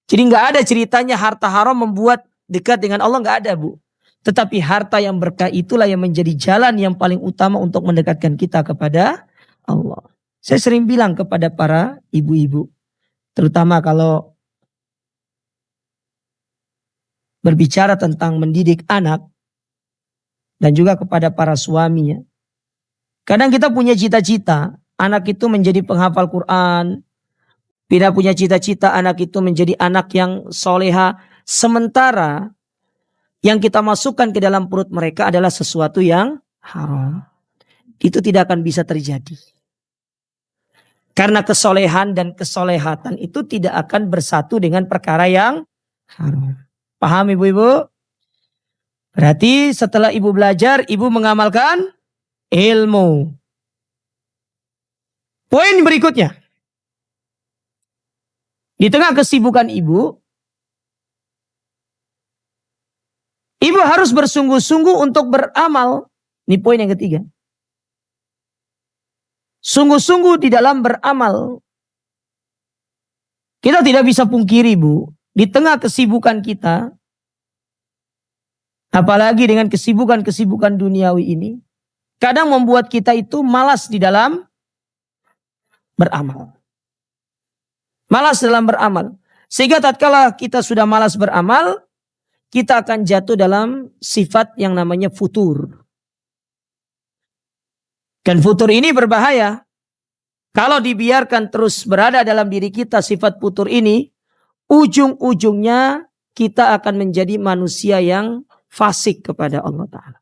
Jadi nggak ada ceritanya harta haram membuat dekat dengan Allah, nggak ada, Bu. Tetapi harta yang berkah itulah yang menjadi jalan yang paling utama untuk mendekatkan kita kepada Allah. Saya sering bilang kepada para ibu-ibu, terutama kalau berbicara tentang mendidik anak, dan juga kepada para suami ya. Kadang kita punya cita-cita, anak itu menjadi penghafal Quran. Kita punya cita-cita anak itu menjadi anak yang soleha. Sementara yang kita masukkan ke dalam perut mereka adalah sesuatu yang haram. Itu tidak akan bisa terjadi. Karena kesolehan dan kesolehatan itu tidak akan bersatu dengan perkara yang haram. Paham ibu-ibu? Berarti setelah ibu belajar, ibu mengamalkan ilmu. Poin berikutnya. Di tengah kesibukan ibu harus bersungguh-sungguh untuk beramal. Ini poin yang ketiga. Sungguh-sungguh di dalam beramal. Kita tidak bisa pungkiri, Bu. Di tengah kesibukan kita, apalagi dengan kesibukan-kesibukan duniawi ini, kadang membuat kita itu malas di dalam beramal. Malas dalam beramal. Sehingga tatkala kita sudah malas beramal, kita akan jatuh dalam sifat yang namanya futur. Dan futur ini berbahaya. Kalau dibiarkan terus berada dalam diri kita sifat futur ini, ujung-ujungnya kita akan menjadi manusia yang fasik kepada Allah Ta'ala.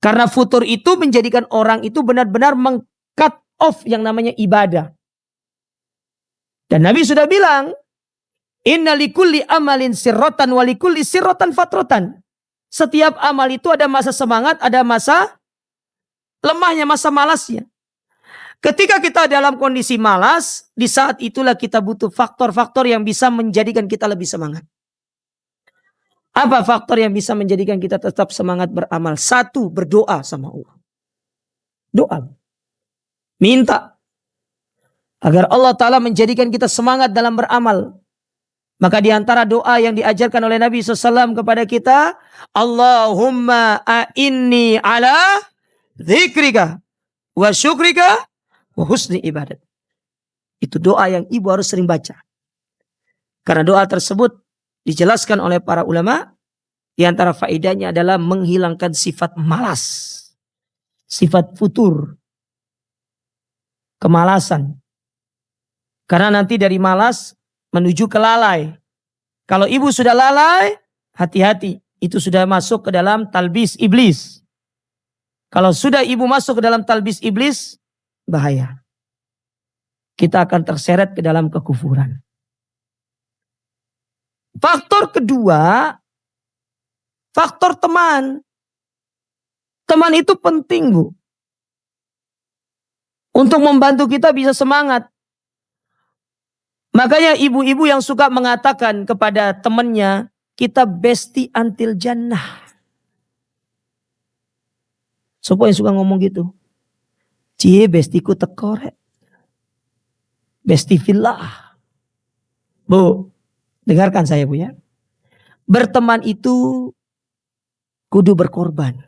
Karena futur itu menjadikan orang itu benar-benar meng-cut off yang namanya ibadah. Dan Nabi sudah bilang, inna likulli amalin sirrotan wa likulli sirrotan fatrotan. Setiap amal itu ada masa semangat, ada masa lemahnya, masa malasnya. Ketika kita dalam kondisi malas, di saat itulah kita butuh faktor-faktor yang bisa menjadikan kita lebih semangat. Apa faktor yang bisa menjadikan kita tetap semangat beramal? Satu, berdoa sama Allah. Doa. Minta. Agar Allah Ta'ala menjadikan kita semangat dalam beramal. Maka di antara doa yang diajarkan oleh Nabi SAW kepada kita, Allahumma a'inni ala dzikrika wa syukrika wa husni ibadat. Itu doa yang ibu harus sering baca. Karena doa tersebut dijelaskan oleh para ulama, di antara faedahnya adalah menghilangkan sifat malas, sifat futur, kemalasan. Karena nanti dari malas menuju ke lalai. Kalau ibu sudah lalai, hati-hati. Itu sudah masuk ke dalam talbis iblis. Kalau sudah ibu masuk ke dalam talbis iblis, bahaya. Kita akan terseret ke dalam kekufuran. Faktor kedua, faktor teman. Teman itu penting, Bu. Untuk membantu kita bisa semangat. Makanya ibu-ibu yang suka mengatakan kepada temannya, kita bestie until jannah. Siapa yang suka ngomong gitu? Cie bestiku tekore. Bestie fillah. Bu, dengarkan saya Bu ya. Berteman itu kudu berkorban.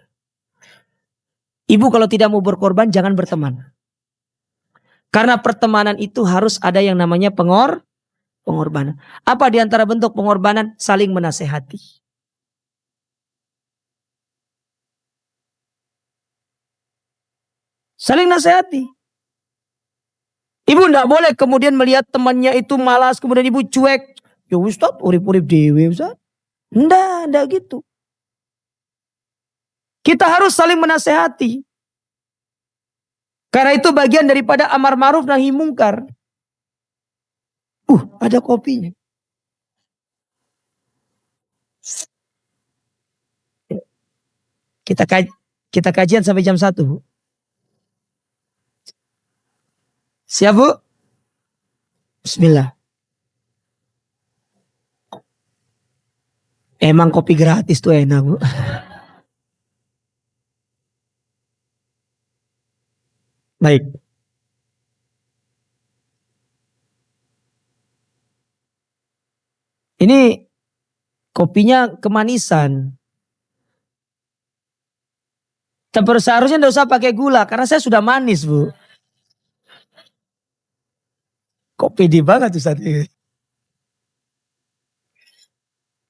Ibu kalau tidak mau berkorban jangan berteman. Karena pertemanan itu harus ada yang namanya pengorbanan. Apa di antara bentuk pengorbanan? Saling menasehati. Saling nasihati. Ibu tidak boleh kemudian melihat temannya itu malas, kemudian ibu cuek. Ya Ustaz, urip-urip dewe Ustaz. Enggak gitu. Kita harus saling menasehati. Karena itu bagian daripada amar ma'ruf nahi mungkar. Ada kopinya. Kita kajian sampai jam 1. Siap Bu? Bismillah. Emang kopi gratis tuh enak Bu. Baik. Ini kopinya kemanisan. Tapi seharusnya tidak usah pakai gula karena saya sudah manis Bu. Kok pede banget Ustaz ini.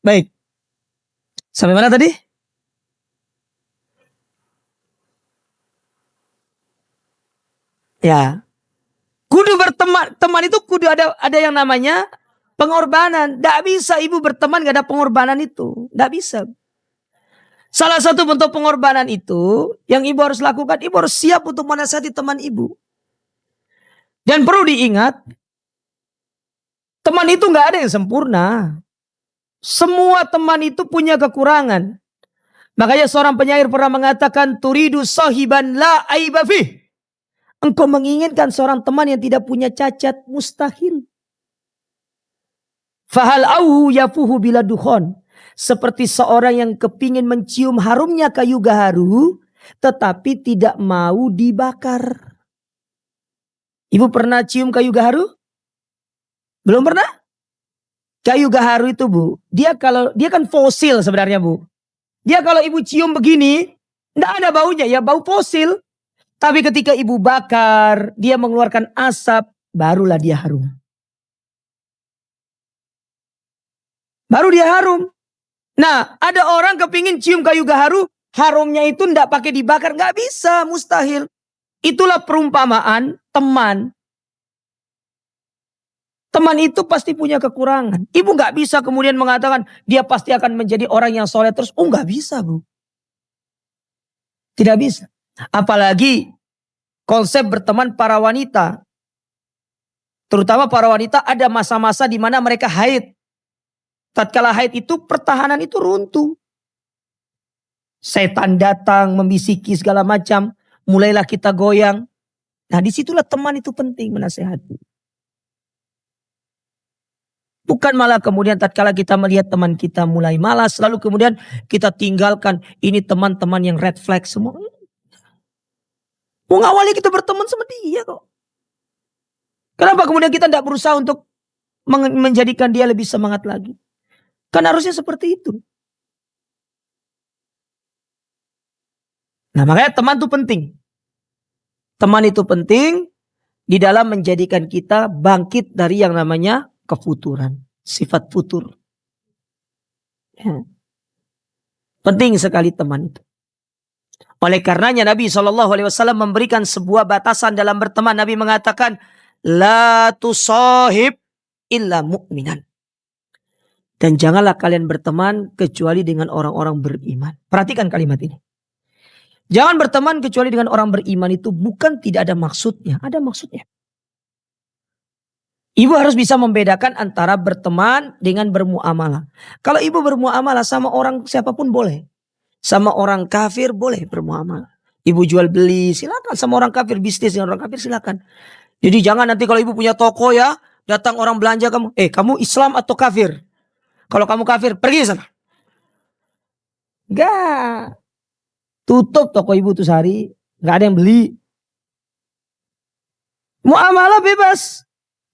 Baik. Sampai mana tadi? Ya. Kudu berteman. Teman itu kudu ada yang namanya pengorbanan. Tidak bisa ibu berteman gak ada pengorbanan itu. Tidak bisa. Salah satu bentuk pengorbanan itu yang ibu harus lakukan. Ibu harus siap untuk menasihati teman ibu. Dan perlu diingat. Teman itu gak ada yang sempurna. Semua teman itu punya kekurangan. Makanya seorang penyair pernah mengatakan. Turidu sahiban la aiba fih. Engkau menginginkan seorang teman yang tidak punya cacat, mustahil. Fahal auhu yafuhu bila dukhon. Seperti seorang yang kepingin mencium harumnya kayu gaharu, tetapi tidak mau dibakar. Ibu pernah cium kayu gaharu? Belum pernah? Kayu gaharu itu Bu, dia kan fosil sebenarnya Bu. Dia kalau ibu cium begini, tidak ada baunya, ya bau fosil. Tapi ketika ibu bakar, dia mengeluarkan asap, barulah dia harum. Baru dia harum. Nah, ada orang kepingin cium kayu gaharu, harumnya itu tidak pakai dibakar. Nggak bisa, mustahil. Itulah perumpamaan teman. Teman itu pasti punya kekurangan. Ibu nggak bisa kemudian mengatakan, dia pasti akan menjadi orang yang soleh terus. Oh nggak bisa Bu. Tidak bisa. Apalagi konsep berteman para wanita. Terutama para wanita ada masa-masa di mana mereka haid. Tatkala haid itu pertahanan itu runtuh. Setan datang membisiki segala macam. Mulailah kita goyang. Nah disitulah teman itu penting menasehati. Bukan malah kemudian tatkala kita melihat teman kita mulai malas. Lalu kemudian kita tinggalkan. Ini teman-teman yang red flag semua. Mengawali kita berteman sama dia kok. Kenapa kemudian kita tidak berusaha untuk menjadikan dia lebih semangat lagi? Kan harusnya seperti itu. Nah makanya teman itu penting. Teman itu penting di dalam menjadikan kita bangkit dari yang namanya kefuturan. Sifat futur. Ya. Penting sekali teman itu. Oleh karenanya Nabi SAW memberikan sebuah batasan dalam berteman. Nabi mengatakan, La tusahib illa mu'minan. Dan janganlah kalian berteman kecuali dengan orang-orang beriman. Perhatikan kalimat ini. Jangan berteman kecuali dengan orang beriman itu bukan tidak ada maksudnya. Ada maksudnya. Ibu harus bisa membedakan antara berteman dengan bermuamalah. Kalau ibu bermuamalah sama orang siapapun boleh. Sama orang kafir boleh bermuamalah. Ibu jual beli silakan. Sama orang kafir, bisnis dengan orang kafir silakan. Jadi jangan nanti kalau ibu punya toko ya. Datang orang belanja kamu. Kamu Islam atau kafir? Kalau kamu kafir pergi sana. Enggak. Tutup toko ibu tuh sehari. Enggak ada yang beli. Muamalah bebas.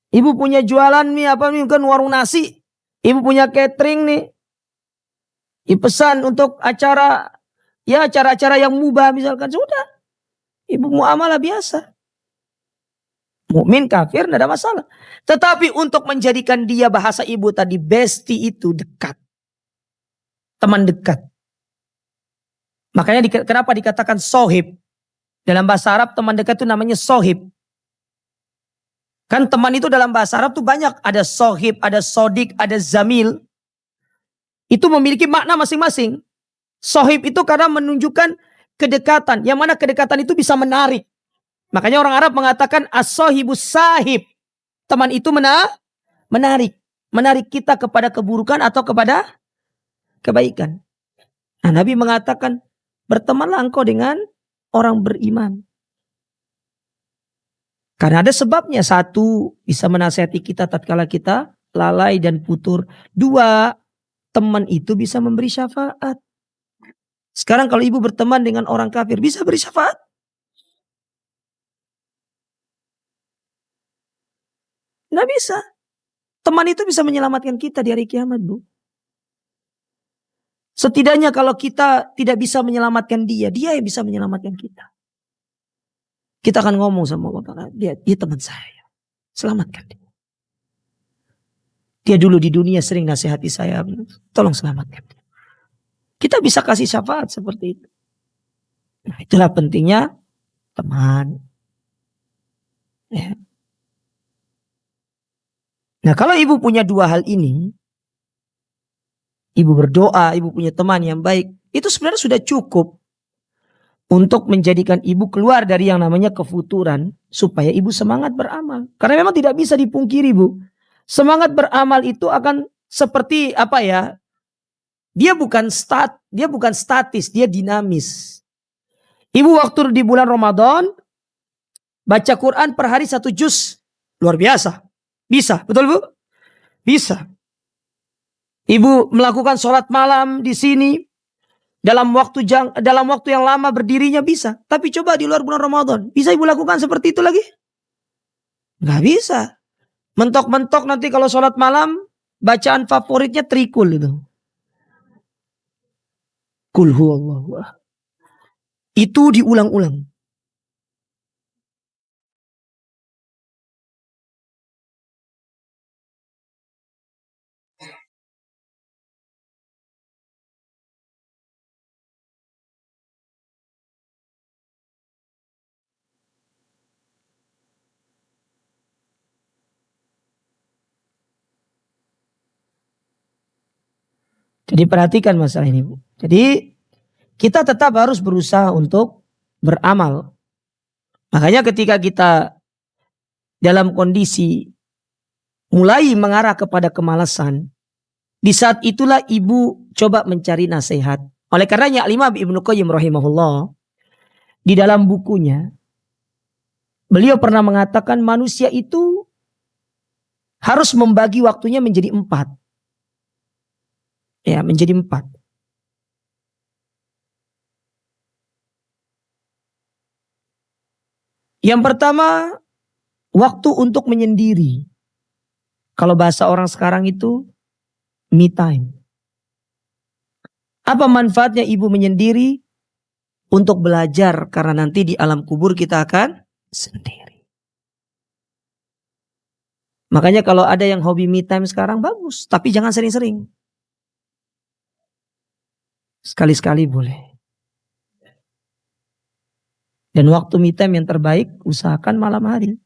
Ibu punya jualan nih apa nih kan warung nasi. Ibu punya catering nih. Ibu pesan untuk acara acara-acara yang mubah misalkan sudah. Ibu muamalah biasa. Mukmin kafir tidak ada masalah. Tetapi untuk menjadikan dia bahasa ibu tadi bestie itu dekat. Teman dekat. Makanya kenapa dikatakan sohib. Dalam bahasa Arab teman dekat itu namanya sohib. Kan teman itu dalam bahasa Arab tuh banyak. Ada sohib, ada sodik, ada zamil. Itu memiliki makna masing-masing. Sohib itu karena menunjukkan kedekatan. Yang mana kedekatan itu bisa menarik. Makanya orang Arab mengatakan as-sohibus sahib. Teman itu menarik. Menarik kita kepada keburukan atau kepada kebaikan. Nah, Nabi mengatakan bertemanlah engkau dengan orang beriman. Karena ada sebabnya. Satu, bisa menasihati kita tatkala kita lalai dan futur. Dua, teman itu bisa memberi syafaat. Sekarang kalau ibu berteman dengan orang kafir, bisa beri syafaat? Nggak bisa. Teman itu bisa menyelamatkan kita di hari kiamat, Bu. Setidaknya kalau kita tidak bisa menyelamatkan dia, dia yang bisa menyelamatkan kita. Kita akan ngomong sama Allah, dia teman saya. Selamatkan dia. Dia dulu di dunia sering nasihati saya, tolong selamatkan dia. Kita bisa kasih syafaat seperti itu. Nah, itulah pentingnya teman. Ya. Nah, kalau ibu punya dua hal ini, ibu berdoa, ibu punya teman yang baik, itu sebenarnya sudah cukup untuk menjadikan ibu keluar dari yang namanya kefuturan, supaya ibu semangat beramal. Karena memang tidak bisa dipungkiri, Bu. Semangat beramal itu akan seperti apa ya? Dia bukan statis, dia dinamis. Ibu waktu di bulan Ramadan baca Quran per hari 1 juz, luar biasa. Bisa, betul Bu? Bisa. Ibu melakukan sholat malam di sini dalam waktu yang lama berdirinya bisa. Tapi coba di luar bulan Ramadan, bisa ibu lakukan seperti itu lagi? Nggak bisa. Mentok-mentok nanti kalau sholat malam, bacaan favoritnya trikul itu. Kul huwallahu ahad. Itu diulang-ulang. Jadi perhatikan masalah ini, Bu. Jadi kita tetap harus berusaha untuk beramal. Makanya ketika kita dalam kondisi mulai mengarah kepada kemalasan, di saat itulah ibu coba mencari nasihat. Oleh karenanya Imam Ibnu Qayyim rahimahullah di dalam bukunya, beliau pernah mengatakan manusia itu harus membagi waktunya menjadi 4. Ya, menjadi 4. Yang pertama, waktu untuk menyendiri. Kalau bahasa orang sekarang itu me time. Apa manfaatnya ibu menyendiri? Untuk belajar, karena nanti di alam kubur kita akan sendiri. Makanya kalau ada yang hobi me time sekarang bagus, tapi jangan sering-sering. Sekali-sekali boleh. Dan waktu me time yang terbaik usahakan malam hari.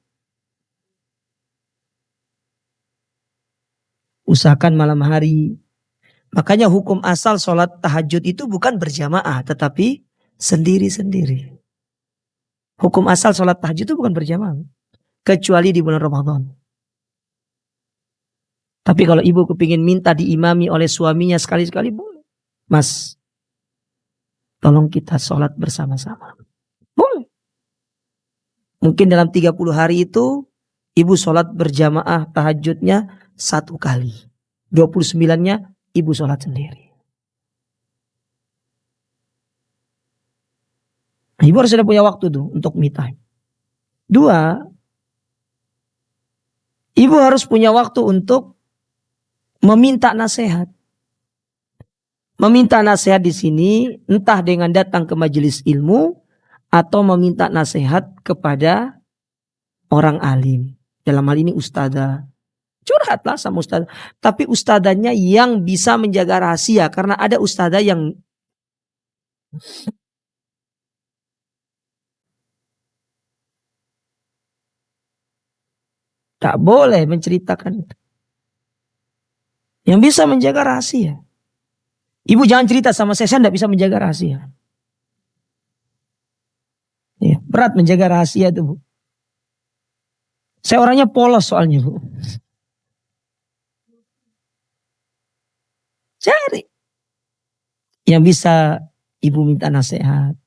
Usahakan malam hari. Makanya hukum asal sholat tahajud itu bukan berjamaah, tetapi sendiri-sendiri. Hukum asal sholat tahajud itu bukan berjamaah, kecuali di bulan Ramadan. Tapi kalau ibu kepingin minta diimami oleh suaminya sekali-sekali boleh. Mas, tolong kita sholat bersama-sama. Boleh. Mungkin dalam 30 hari itu ibu sholat berjamaah tahajudnya 1 kali. 29-nya ibu sholat sendiri. Ibu harus sudah punya waktu tuh untuk me time. 2, ibu harus punya waktu untuk meminta nasihat. Meminta nasihat di sini entah dengan datang ke majelis ilmu atau meminta nasihat kepada orang alim. Dalam hal ini ustadzah. Curhatlah sama ustadzah. Tapi ustadzahnya yang bisa menjaga rahasia, karena ada ustadzah yang tak boleh menceritakan itu. Yang bisa menjaga rahasia. Ibu jangan cerita sama saya tidak bisa menjaga rahasia. Ya, berat menjaga rahasia itu, Bu. Saya orangnya polos soalnya, Bu. Cari yang bisa ibu minta nasihat.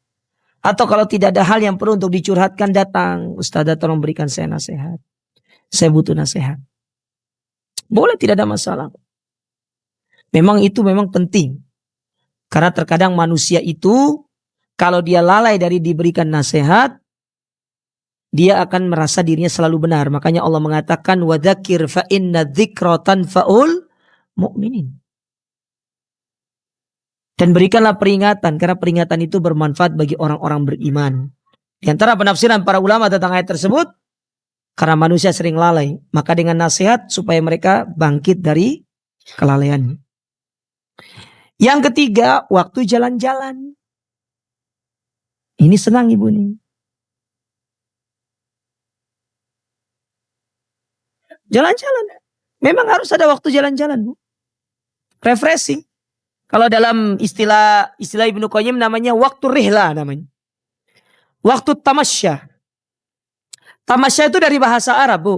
Atau kalau tidak ada hal yang perlu untuk dicurhatkan, datang, Ustazah tolong berikan saya nasihat. Saya butuh nasihat. Boleh, tidak ada masalah. Memang itu memang penting. Karena terkadang manusia itu kalau dia lalai dari diberikan nasihat, dia akan merasa dirinya selalu benar. Makanya Allah mengatakan wadzakir fa inna dzikra tanfa'ul mu'minin. Dan berikanlah peringatan karena peringatan itu bermanfaat bagi orang-orang beriman. Di antara penafsiran para ulama tentang ayat tersebut, karena manusia sering lalai, maka dengan nasihat supaya mereka bangkit dari kelalaian. Yang ketiga, waktu jalan-jalan. Ini senang ibu nih. Jalan-jalan. Memang harus ada waktu jalan-jalan, Bu. Refreshing. Kalau dalam istilah Ibnu Qayyim namanya waktu rihla namanya. Waktu tamasya. Tamasya itu dari bahasa Arab, Bu.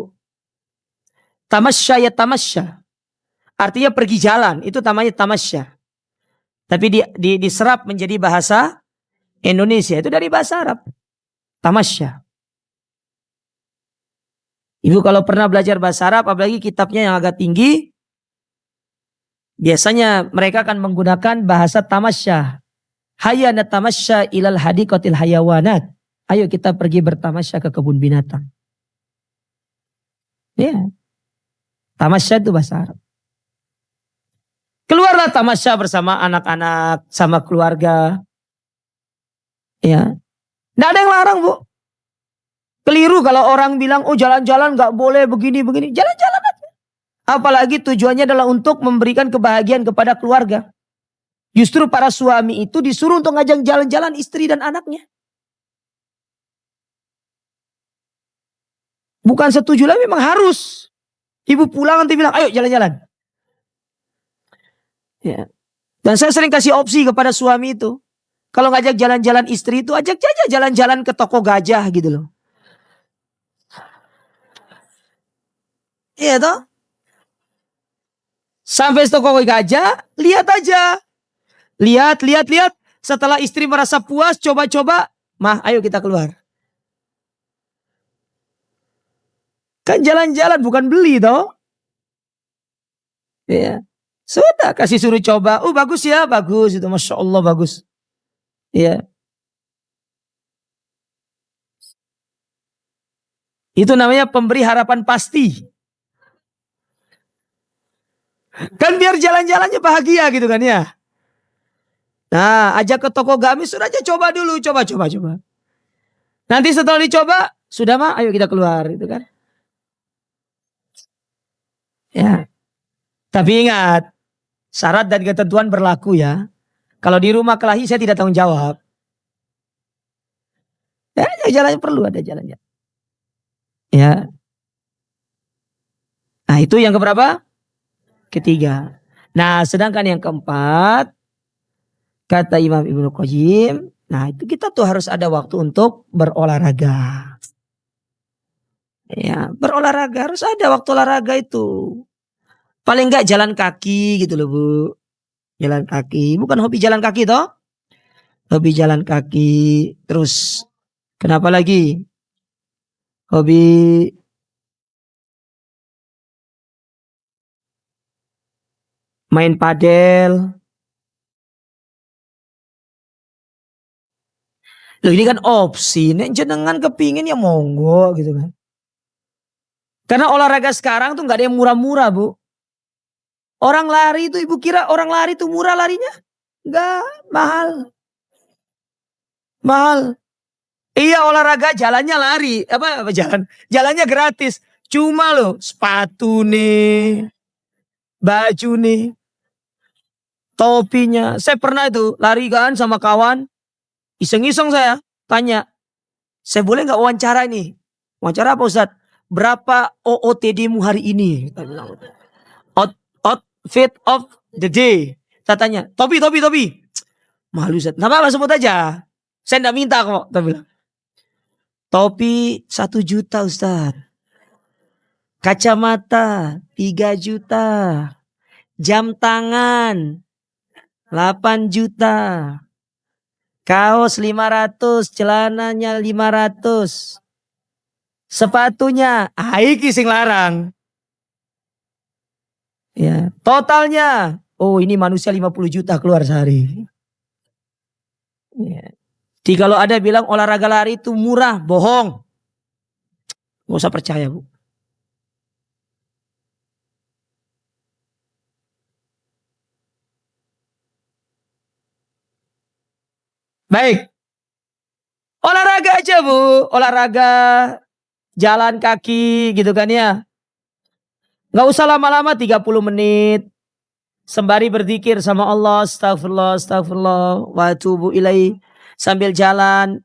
Tamasya ya tamasya. Artinya pergi jalan, itu namanya tamasya. Tapi diserap menjadi bahasa Indonesia, itu dari bahasa Arab. Tamasya. Ibu kalau pernah belajar bahasa Arab, apalagi kitabnya yang agak tinggi, biasanya mereka akan menggunakan bahasa tamasya. Hayya natamasya ilal hadiqatil hayawanat. Ayo kita pergi bertamasya ke kebun binatang. Ya. Tamasya itu bahasa Arab. Keluarlah tamasya bersama anak-anak, sama keluarga. Ya. Nggak ada yang larang, Bu. Keliru kalau orang bilang, oh jalan-jalan nggak boleh begini-begini. Jalan-jalan aja. Apalagi tujuannya adalah untuk memberikan kebahagiaan kepada keluarga. Justru para suami itu disuruh untuk ngajak jalan-jalan istri dan anaknya. Bukan setuju lah, memang harus. Ibu pulang nanti bilang, ayo jalan-jalan. Ya. Dan saya sering kasih opsi kepada suami itu. Kalau ngajak jalan-jalan istri itu, ajak aja jalan-jalan ke toko gajah gitu loh. Iya toh? Sampai toko gajah, lihat aja. Lihat. Setelah istri merasa puas, coba-coba. Mah, ayo kita keluar. Kan jalan-jalan, bukan beli toh. Iya. Sudah, kasih suruh coba. Oh bagus ya, bagus. Itu Masya Allah bagus. Iya. Itu namanya pemberi harapan pasti. Kan biar jalan-jalannya bahagia gitu kan ya. Nah, ajak ke toko gamis, sudah aja coba dulu, coba. Nanti setelah dicoba, sudah mah, ayo kita keluar gitu kan. Ya. Tapi ingat, syarat dan ketentuan berlaku ya. Kalau di rumah kelahi saya tidak tanggung jawab. Ya, jalannya perlu ada jalannya. Ya. Nah, itu yang keberapa? Ketiga. Nah, sedangkan yang keempat, kata Imam Ibnu Qayyim, nah itu kita tuh harus ada waktu untuk berolahraga. Ya, berolahraga harus ada waktu olahraga itu. Paling enggak jalan kaki gitu loh, Bu. Jalan kaki, bukan hobi jalan kaki toh? Hobi jalan kaki, terus kenapa lagi? Hobi main padel. Loh ini kan opsi, nek jenengan kepingin ya monggo gitu kan. Karena olahraga sekarang tuh nggak ada yang murah-murah, Bu. Orang lari itu, ibu kira orang lari itu murah larinya? Enggak, mahal. Mahal. Iya, olahraga jalannya lari, apa jalan? Jalannya gratis. Cuma loh sepatu nih, baju nih, topinya. Saya pernah itu lari kan sama kawan, iseng-iseng saya tanya, saya boleh nggak wawancara ini? Wawancara apa Ustaz? Berapa OOTD-mu hari ini? Outfit of the day. Saya tanya, topi. Malu Ustaz. Nggak apa-apa sebut aja. Saya nggak minta kok. Topi 1 juta Ustaz. Kacamata 3 juta. Jam tangan 8 juta. Kaos 500, celananya 500. Sepatunya, iki sing larang. Ya, totalnya, ini manusia 50 juta keluar sehari. Ya. Jadi kalau ada bilang olahraga lari itu murah, bohong. Gak usah percaya, Bu. Baik. Olahraga aja, Bu. Olahraga jalan kaki gitu kan ya. Gak usah lama-lama 30 menit. Sembari berzikir sama Allah, astagfirullah, astagfirullah, wa atubu ilaih. Sambil jalan,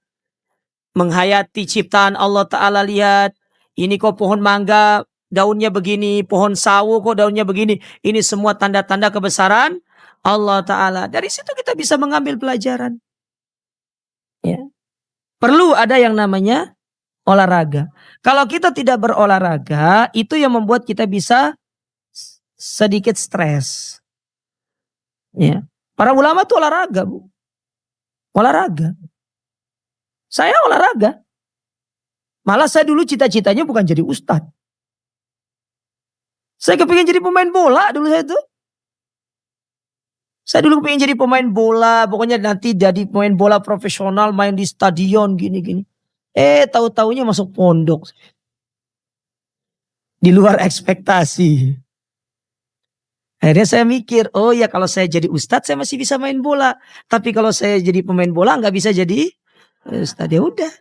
menghayati ciptaan Allah Ta'ala, lihat. Ini kok pohon mangga, daunnya begini. Pohon sawo kok daunnya begini. Ini semua tanda-tanda kebesaran Allah Ta'ala. Dari situ kita bisa mengambil pelajaran. Ya. Perlu ada yang namanya olahraga. Kalau kita tidak berolahraga, itu yang membuat kita bisa sedikit stres. Ya. Para ulama tuh olahraga, Bu. Olahraga. Saya olahraga. Malah saya dulu cita-citanya bukan jadi ustadz. Saya kepingin jadi pemain bola dulu saya tuh. Saya dulu kepingin jadi pemain bola. Pokoknya nanti jadi pemain bola profesional, main di stadion gini-gini. Tahu-taunya masuk pondok. Di luar ekspektasi. Akhirnya saya mikir, oh ya kalau saya jadi ustadz saya masih bisa main bola. Tapi kalau saya jadi pemain bola nggak bisa jadi ustadz. Ya udah.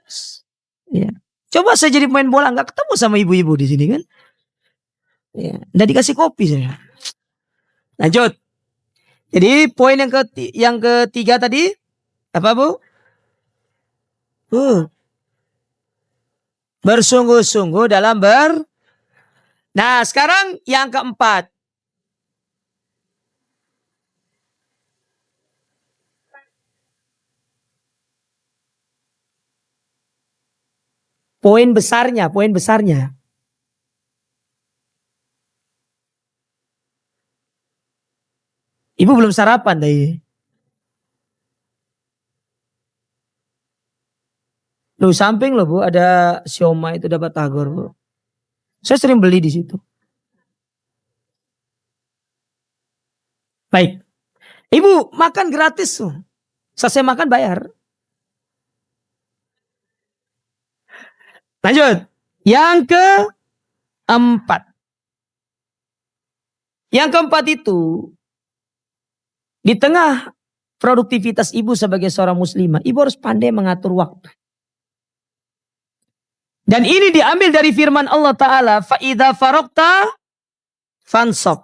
Ya. Coba saya jadi pemain bola nggak ketemu sama ibu-ibu di sini kan? Ya. Nggak dikasih kopi saya. Lanjut. Jadi poin yang ketiga tadi apa, Bu? Bersungguh-sungguh dalam Nah, sekarang yang keempat. Poin besarnya. Ibu belum sarapan tadi. Loh, samping loh, Bu, ada siomay itu dapat tagor, Bu. Saya sering beli di situ. Baik. Ibu makan gratis tuh. Selesai makan bayar. Lanjut. Yang keempat. Yang keempat itu, di tengah produktivitas ibu sebagai seorang muslimah, ibu harus pandai mengatur waktu. Dan ini diambil dari firman Allah Ta'ala, فَإِذَا فَرَقْتَ فَانْصَبْ.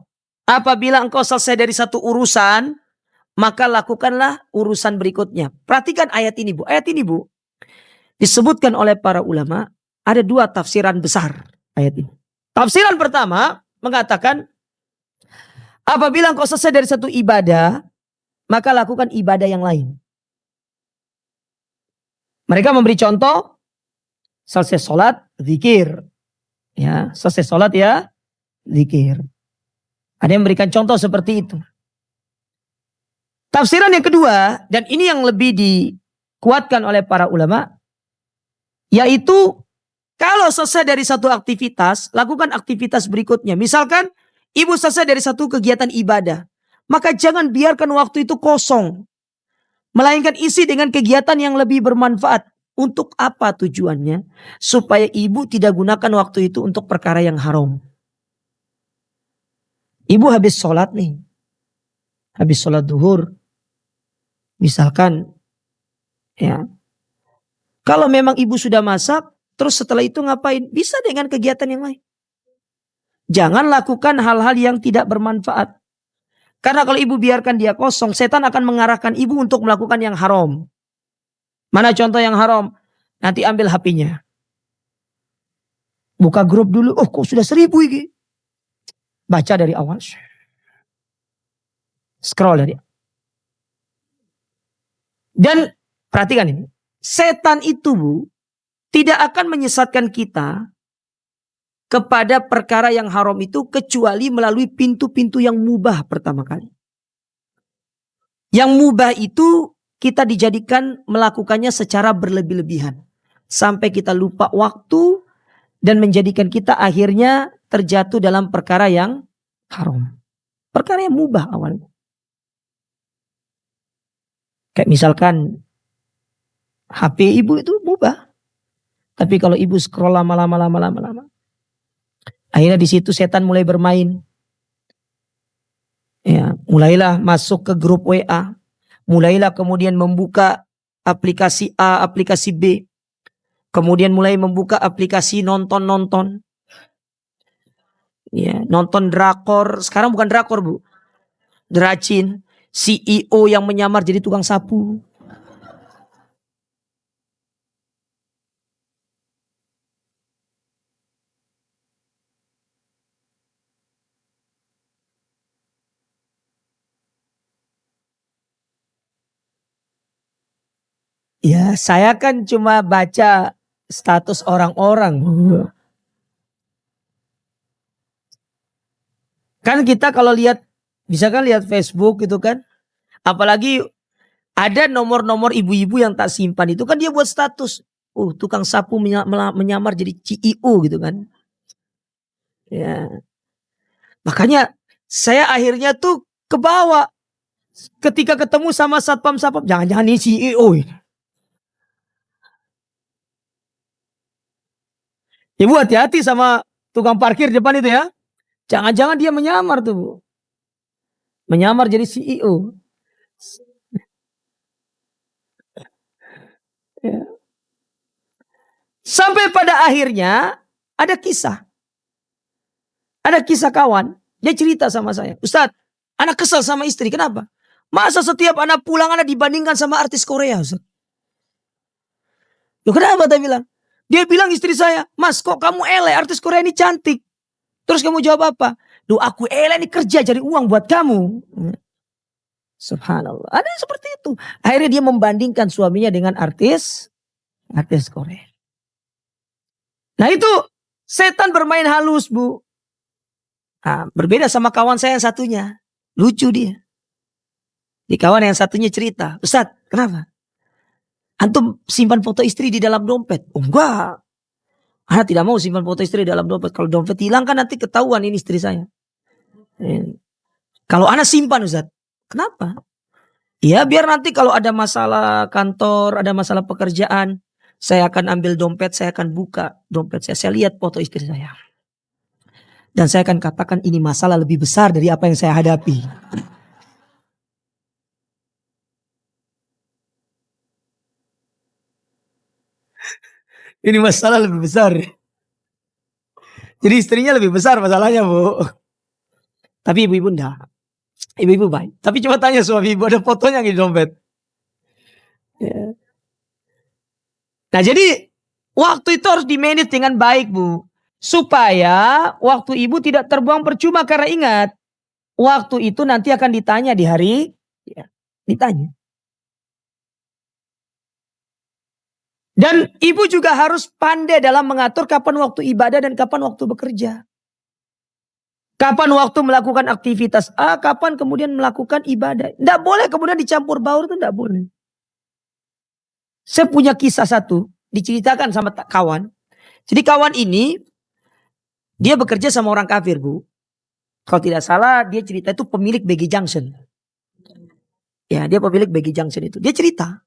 Apabila engkau selesai dari satu urusan, maka lakukanlah urusan berikutnya. Perhatikan ayat ini, Bu. Ayat ini, Bu, disebutkan oleh para ulama, ada dua tafsiran besar ayat ini. Tafsiran pertama mengatakan, apabila engkau selesai dari satu ibadah, maka lakukan ibadah yang lain. Mereka memberi contoh, selesai sholat, zikir. Ya, selesai sholat ya, zikir. Ada yang memberikan contoh seperti itu. Tafsiran yang kedua, dan ini yang lebih dikuatkan oleh para ulama, yaitu kalau selesai dari satu aktivitas, lakukan aktivitas berikutnya. Misalkan, ibu selesai dari satu kegiatan ibadah, maka jangan biarkan waktu itu kosong. Melainkan isi dengan kegiatan yang lebih bermanfaat. Untuk apa tujuannya? Supaya ibu tidak gunakan waktu itu untuk perkara yang haram. Ibu habis sholat nih. Habis sholat duhur. Misalkan, ya, kalau memang ibu sudah masak, terus setelah itu ngapain? Bisa dengan kegiatan yang lain. Jangan lakukan hal-hal yang tidak bermanfaat. Karena kalau ibu biarkan dia kosong, setan akan mengarahkan ibu untuk melakukan yang haram. Mana contoh yang haram? Nanti ambil HP-nya. Buka grup dulu. Oh, kok sudah 1000 ini? Baca dari awal. Scroll dari. Dan perhatikan ini. Setan itu, Bu, tidak akan menyesatkan kita kepada perkara yang haram itu kecuali melalui pintu-pintu yang mubah pertama kali. Yang mubah itu kita dijadikan melakukannya secara berlebih-lebihan. Sampai kita lupa waktu dan menjadikan kita akhirnya terjatuh dalam perkara yang haram. Perkara yang mubah awalnya. Kayak misalkan HP ibu itu mubah. Tapi kalau ibu scroll lama-lama. Akhirnya di situ setan mulai bermain. Ya, mulailah masuk ke grup WA. Mulailah kemudian membuka aplikasi A, aplikasi B. Kemudian mulai membuka aplikasi nonton. Ya, nonton drakor. Sekarang bukan drakor, Bu. Dracin. CEO yang menyamar jadi tukang sapu. Ya, saya kan cuma baca status orang-orang. Kan kita kalau lihat, bisa kan lihat Facebook gitu kan. Apalagi ada nomor-nomor ibu-ibu yang tak simpan itu kan dia buat status. Tukang sapu menyamar jadi CEO gitu kan. Ya. Makanya saya akhirnya tuh kebawa. Ketika ketemu sama satpam-satpam, jangan-jangan ini CEO ini. Ibu hati-hati sama tukang parkir depan itu ya. Jangan-jangan dia menyamar tuh, Bu. Menyamar jadi CEO. Ya. Sampai pada akhirnya ada kisah. Ada kisah kawan. Dia cerita sama saya. Ustadz, anak kesel sama istri. Kenapa? Masa setiap anak pulang anak dibandingkan sama artis Korea, Ustadz? Loh kenapa dia bilang? Dia bilang istri saya, Mas kok kamu elek, artis Korea ini cantik. Terus kamu jawab apa? Duh aku elek ini kerja cari uang buat kamu. Subhanallah. Ada yang seperti itu. Akhirnya dia membandingkan suaminya dengan artis Korea. Nah itu setan bermain halus, Bu. Nah, berbeda sama kawan saya yang satunya. Lucu dia. Di kawan yang satunya cerita. Ustadz, kenapa? Antum simpan foto istri di dalam dompet? Oh enggak. Anak tidak mau simpan foto istri di dalam dompet. Kalau dompet hilang kan nanti ketahuan ini istri saya. Kalau anak simpan Ustadz. Kenapa? Ya biar nanti kalau ada masalah kantor, ada masalah pekerjaan. Saya akan ambil dompet, saya akan buka dompet saya. Saya lihat foto istri saya. Dan saya akan katakan ini masalah lebih besar dari apa yang saya hadapi. Ini masalah lebih besar. Jadi istrinya lebih besar masalahnya, Bu. Tapi ibu-ibu enggak. Ibu-ibu baik. Tapi coba tanya suami ibu ada fotonya di dompet. Ya. Nah jadi waktu itu harus di-manage dengan baik, Bu. Supaya waktu ibu tidak terbuang percuma. Karena ingat, waktu itu nanti akan ditanya di hari. Ya, ditanya. Dan ibu juga harus pandai dalam mengatur kapan waktu ibadah dan kapan waktu bekerja. Kapan waktu melakukan aktivitas A, kapan kemudian melakukan ibadah. Tidak boleh kemudian dicampur baur, itu tidak boleh. Saya punya kisah satu, diceritakan sama kawan. Jadi kawan ini, dia bekerja sama orang kafir, Bu. Kalau tidak salah, dia cerita itu pemilik BG Junction. Ya, dia pemilik BG Junction itu. Dia cerita.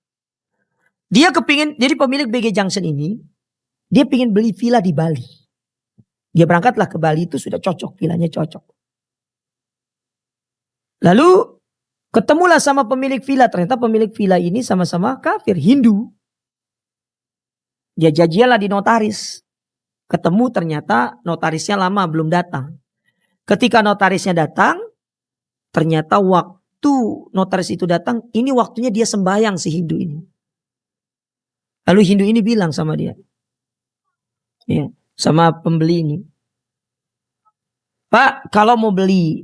Dia kepingin, jadi pemilik BG Junction ini, dia pingin beli villa di Bali. Dia berangkatlah ke Bali itu sudah cocok, villanya cocok. Lalu ketemulah sama pemilik villa, ternyata pemilik villa ini sama-sama kafir, Hindu. Dia janjianlah di notaris. Ketemu ternyata notarisnya lama belum datang. Ketika notarisnya datang, ternyata waktu notaris itu datang, ini waktunya dia sembahyang si Hindu ini. Lalu Hindu ini bilang sama dia, ya, sama pembeli ini, Pak, kalau mau beli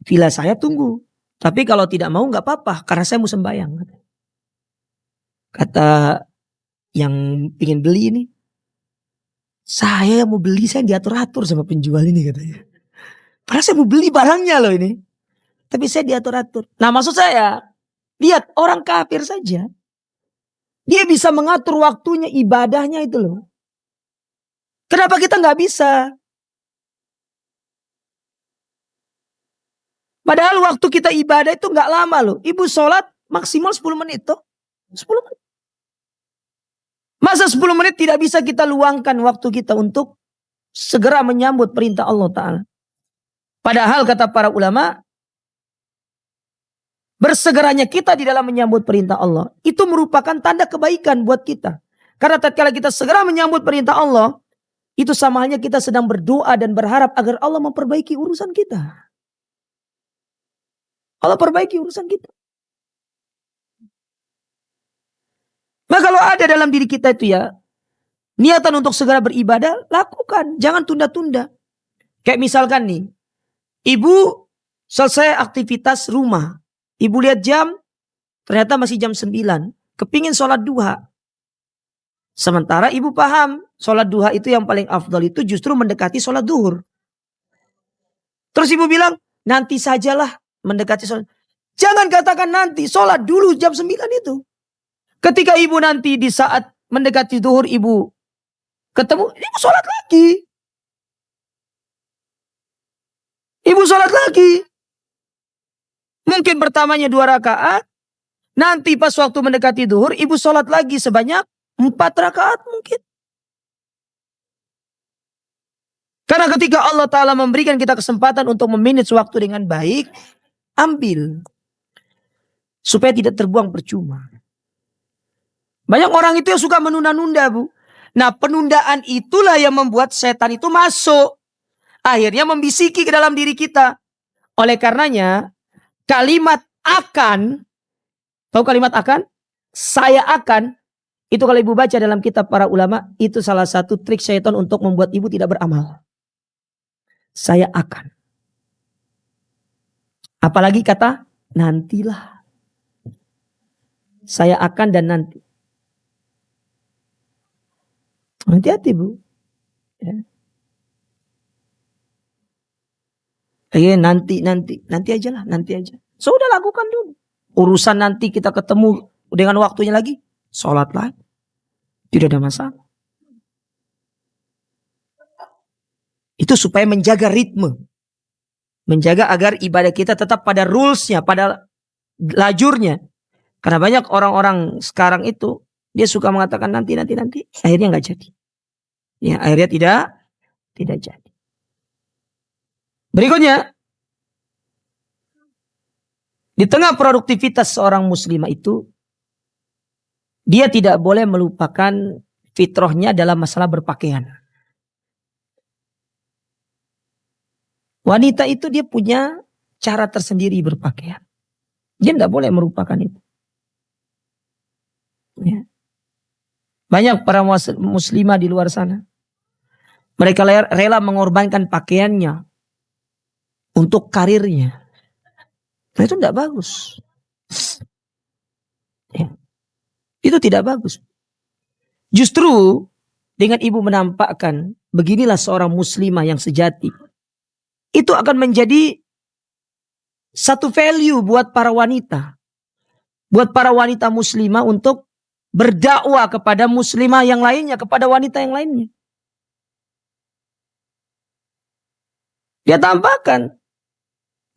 villa saya tunggu. Tapi kalau tidak mau nggak apa-apa, karena saya mau sembahyang. Kata yang ingin beli ini, saya mau beli, saya diatur-atur sama penjual ini katanya. Padahal saya mau beli barangnya loh ini. Tapi saya diatur-atur. Nah maksud saya, Lihat orang kafir saja. Dia bisa mengatur waktunya, ibadahnya itu loh. Kenapa kita nggak bisa? Padahal waktu kita ibadah itu nggak lama loh. Ibu sholat maksimal 10 menit tuh. 10 menit. Masa 10 menit tidak bisa kita luangkan waktu kita untuk segera menyambut perintah Allah Ta'ala. Padahal kata para ulama, bersegeranya kita di dalam menyambut perintah Allah, itu merupakan tanda kebaikan buat kita. Karena tatkala kita segera menyambut perintah Allah, itu sama halnya kita sedang berdoa dan berharap agar Allah memperbaiki urusan kita. Allah perbaiki urusan kita. Nah kalau ada dalam diri kita itu ya, niatan untuk segera beribadah, lakukan. Jangan tunda-tunda. Kayak misalkan nih, ibu selesai aktivitas rumah. Ibu lihat jam, ternyata masih jam 9. Kepingin sholat duha. Sementara ibu paham, sholat duha itu yang paling afdal itu justru mendekati sholat duhur. Terus ibu bilang, nanti sajalah mendekati sholat. Jangan katakan nanti, sholat dulu jam 9 itu. Ketika ibu nanti di saat mendekati duhur ibu ketemu, ibu sholat lagi. Ibu sholat lagi. Mungkin pertamanya 2 rakaat. Nanti pas waktu mendekati duhur, ibu sholat lagi sebanyak 4 rakaat mungkin. Karena ketika Allah Ta'ala memberikan kita kesempatan untuk memanage waktu dengan baik, ambil. Supaya tidak terbuang percuma. Banyak orang itu yang suka menunda-nunda, Bu. Nah, penundaan itulah yang membuat setan itu masuk. Akhirnya membisiki ke dalam diri kita. Oleh karenanya, kalimat akan, tahu kalimat akan? Saya akan, itu kalau ibu baca dalam kitab para ulama, itu salah satu trik setan untuk membuat ibu tidak beramal. Saya akan. Apalagi kata, nantilah. Saya akan dan nanti. Hati-hati, Bu. Ya. Nanti aja lah, nanti aja. Sudah lakukan dulu. Urusan nanti kita ketemu dengan waktunya lagi, sholat lagi. Tidak ada masalah. Itu supaya menjaga ritme. Menjaga agar ibadah kita tetap pada rulesnya, pada lajurnya. Karena banyak orang-orang sekarang itu, dia suka mengatakan nanti. Akhirnya nggak jadi. Ya, akhirnya tidak jadi. Berikutnya, di tengah produktivitas seorang muslimah itu, dia tidak boleh melupakan fitrahnya dalam masalah berpakaian. Wanita itu dia punya cara tersendiri berpakaian. Dia tidak boleh melupakan itu. Ya. Banyak para muslimah di luar sana. Mereka rela mengorbankan pakaiannya untuk karirnya. Nah, itu tidak bagus. Ya. Itu tidak bagus. Justru dengan ibu menampakkan beginilah seorang muslimah yang sejati. Itu akan menjadi satu value buat para wanita. Buat para wanita muslimah untuk berdakwah kepada muslimah yang lainnya, kepada wanita yang lainnya. Dia tampakkan.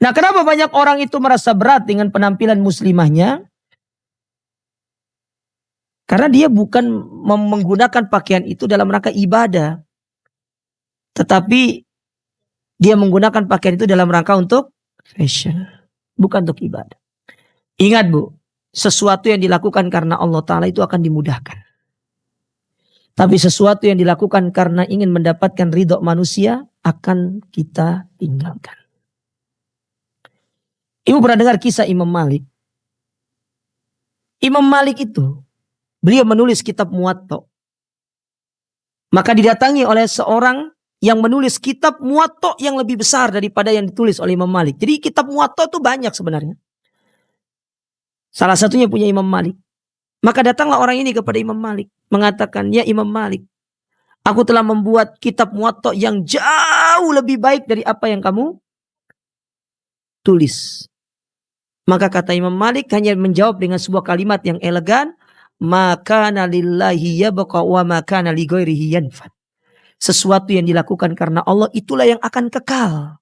Nah, kenapa banyak orang itu merasa berat dengan penampilan muslimahnya? Karena dia bukan menggunakan pakaian itu dalam rangka ibadah. Tetapi dia menggunakan pakaian itu dalam rangka untuk fashion. Bukan untuk ibadah. Ingat, Bu, sesuatu yang dilakukan karena Allah Ta'ala itu akan dimudahkan. Tapi sesuatu yang dilakukan karena ingin mendapatkan ridho manusia akan kita tinggalkan. Ibu pernah dengar kisah Imam Malik? Imam Malik itu, beliau menulis kitab Muwatta. Maka didatangi oleh seorang yang menulis kitab Muwatta yang lebih besar daripada yang ditulis oleh Imam Malik. Jadi kitab Muwatta itu banyak sebenarnya. Salah satunya punya Imam Malik. Maka datanglah orang ini kepada Imam Malik. Mengatakan, ya Imam Malik, aku telah membuat kitab Muwatta yang jauh lebih baik dari apa yang kamu tulis. Maka kata Imam Malik hanya menjawab dengan sebuah kalimat yang elegan. Maka lillahi yabqa wa maka li ghairihi yanfad. Sesuatu yang dilakukan karena Allah itulah yang akan kekal.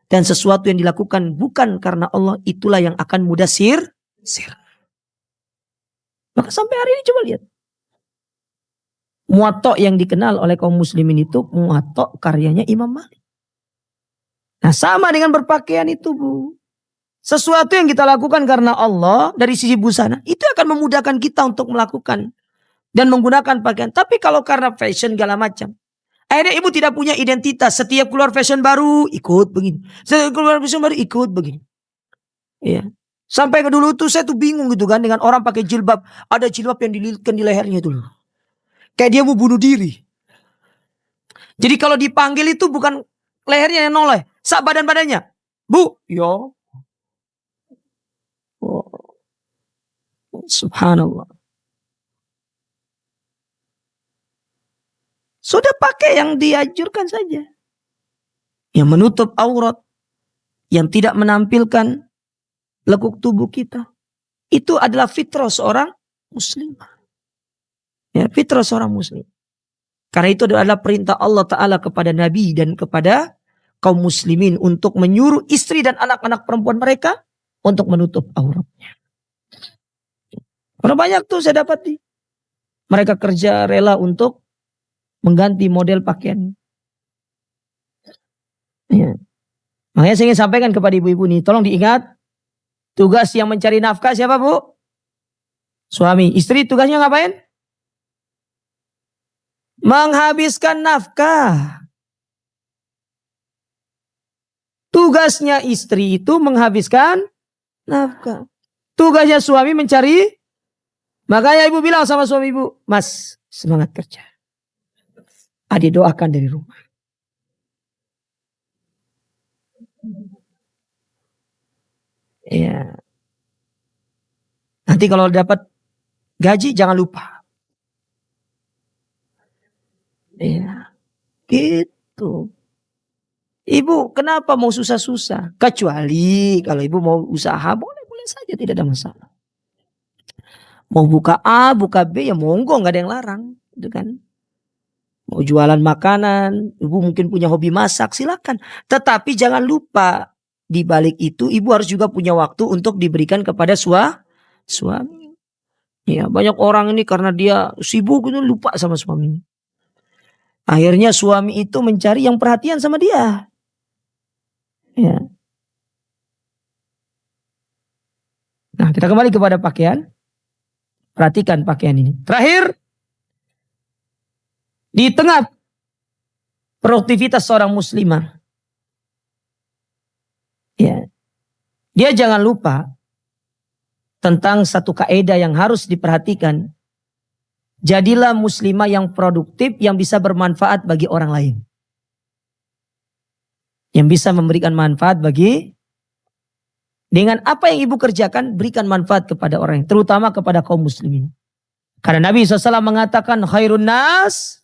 Dan sesuatu yang dilakukan bukan karena Allah itulah yang akan mudah sir. Maka sampai hari ini coba lihat. Muwatta yang dikenal oleh kaum muslimin itu Muwatta karyanya Imam Malik. Nah sama dengan berpakaian itu Bu. Sesuatu yang kita lakukan karena Allah dari sisi busana itu akan memudahkan kita untuk melakukan dan menggunakan pakaian. Tapi kalau karena fashion segala macam, akhirnya ibu tidak punya identitas. Setiap keluar fashion baru ikut begini. Setiap keluar fashion baru ikut begini. Iya. Sampai ke dulu tuh saya tuh bingung gitu kan dengan orang pakai jilbab. Ada jilbab yang dililitkan di lehernya dulu. Kayak dia mau bunuh diri. Jadi kalau dipanggil itu bukan lehernya yang noleh. Sak badan-badannya. Bu, yo. Oh. Subhanallah. Sudah pakai yang dianjurkan saja. Yang menutup aurat. Yang tidak menampilkan lekuk tubuh kita. Itu adalah fitrah seorang muslim. Ya, fitrah seorang muslim. Karena itu adalah perintah Allah Ta'ala kepada Nabi dan kepada kaum muslimin untuk menyuruh istri dan anak-anak perempuan mereka untuk menutup auratnya. Karena banyak tuh saya dapat nih. Mereka kerja rela untuk mengganti model pakaian. Ya. Makanya saya ingin sampaikan kepada ibu-ibu nih. Tolong diingat. Tugas yang mencari nafkah siapa Bu? Suami. Istri tugasnya ngapain? Menghabiskan nafkah. Tugasnya istri itu menghabiskan nafkah. Tugasnya suami mencari. Makanya ibu bilang sama suami ibu, Mas semangat kerja. Adik doakan dari rumah. Ya. Nanti kalau dapat gaji jangan lupa. Ya. Gitu. Ibu kenapa mau susah-susah? Kecuali kalau ibu mau usaha boleh-boleh saja tidak ada masalah. Mau buka A, buka B ya monggo nggak ada yang larang, gitu kan? Mau jualan makanan, ibu mungkin punya hobi masak, silakan. Tetapi jangan lupa di balik itu ibu harus juga punya waktu untuk diberikan kepada suami. Ya banyak orang ini karena dia sibuk itu lupa sama suami. Akhirnya suami itu mencari yang perhatian sama dia. Ya. Nah kita kembali kepada pakaian. Perhatikan pakaian ini. Terakhir. Di tengah produktivitas seorang muslimah. Ya. Dia jangan lupa. Tentang satu kaidah yang harus diperhatikan. Jadilah muslimah yang produktif. Yang bisa bermanfaat bagi orang lain. Yang bisa memberikan manfaat bagi. Dengan apa yang ibu kerjakan, berikan manfaat kepada orang, terutama kepada kaum muslimin. Karena Nabi SAW mengatakan, khairun nas,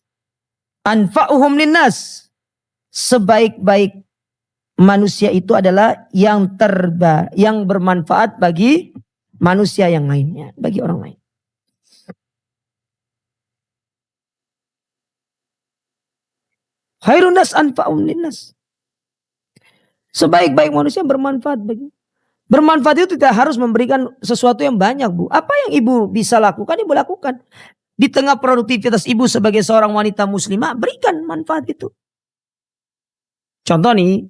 anfa'uhum linnas. Sebaik-baik manusia itu adalah yang bermanfaat bagi manusia yang lainnya, bagi orang lain. Khairun nas anfa'uhum linnas. Sebaik-baik manusia bermanfaat bagi. Bermanfaat itu tidak harus memberikan sesuatu yang banyak Bu. Apa yang ibu bisa lakukan, ibu lakukan. Di tengah produktivitas ibu sebagai seorang wanita muslimah, berikan manfaat itu. Contoh nih,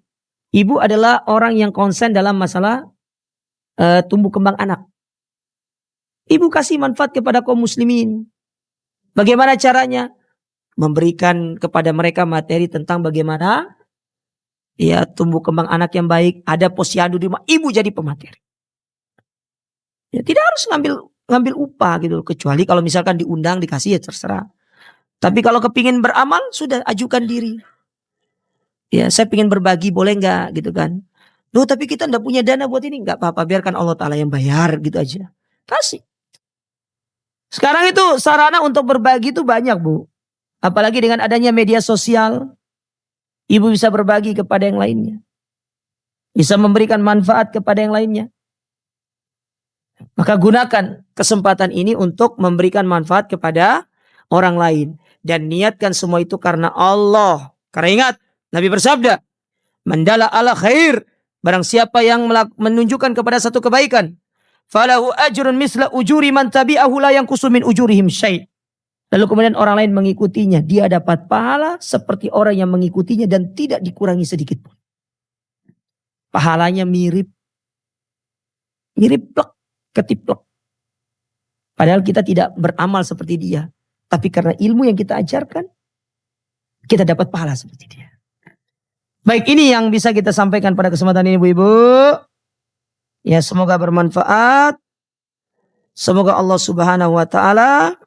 ibu adalah orang yang konsen dalam masalah tumbuh kembang anak. Ibu kasih manfaat kepada kaum muslimin. Bagaimana caranya? Memberikan kepada mereka materi tentang bagaimana ya tumbuh kembang anak yang baik. Ada posyandu di rumah, ibu jadi pemateri. Ya tidak harus ngambil upah gitu. Kecuali kalau misalkan diundang dikasih ya terserah. Tapi kalau kepingin beramal sudah ajukan diri. Ya saya pingin berbagi boleh nggak gitu kan. Loh tapi kita nggak punya dana buat ini. Nggak apa-apa biarkan Allah Ta'ala yang bayar gitu aja. Kasih. Sekarang itu sarana untuk berbagi itu banyak Bu. Apalagi dengan adanya media sosial. Ibu bisa berbagi kepada yang lainnya. Bisa memberikan manfaat kepada yang lainnya. Maka gunakan kesempatan ini untuk memberikan manfaat kepada orang lain. Dan niatkan semua itu karena Allah. Karena ingat, Nabi bersabda, "Mandala ala khair." Barang siapa yang menunjukkan kepada satu kebaikan, falahu ajrun misla ujuri man tabi'ahu la yanqusu min ujurihim syai'. Lalu kemudian orang lain mengikutinya, dia dapat pahala seperti orang yang mengikutinya dan tidak dikurangi sedikit pun. Pahalanya mirip plek, ketiplek. Padahal kita tidak beramal seperti dia. Tapi karena ilmu yang kita ajarkan, kita dapat pahala seperti dia. Baik, ini yang bisa kita sampaikan pada kesempatan ini, ibu-ibu. Ya, semoga bermanfaat. Semoga Allah Subhanahu wa taala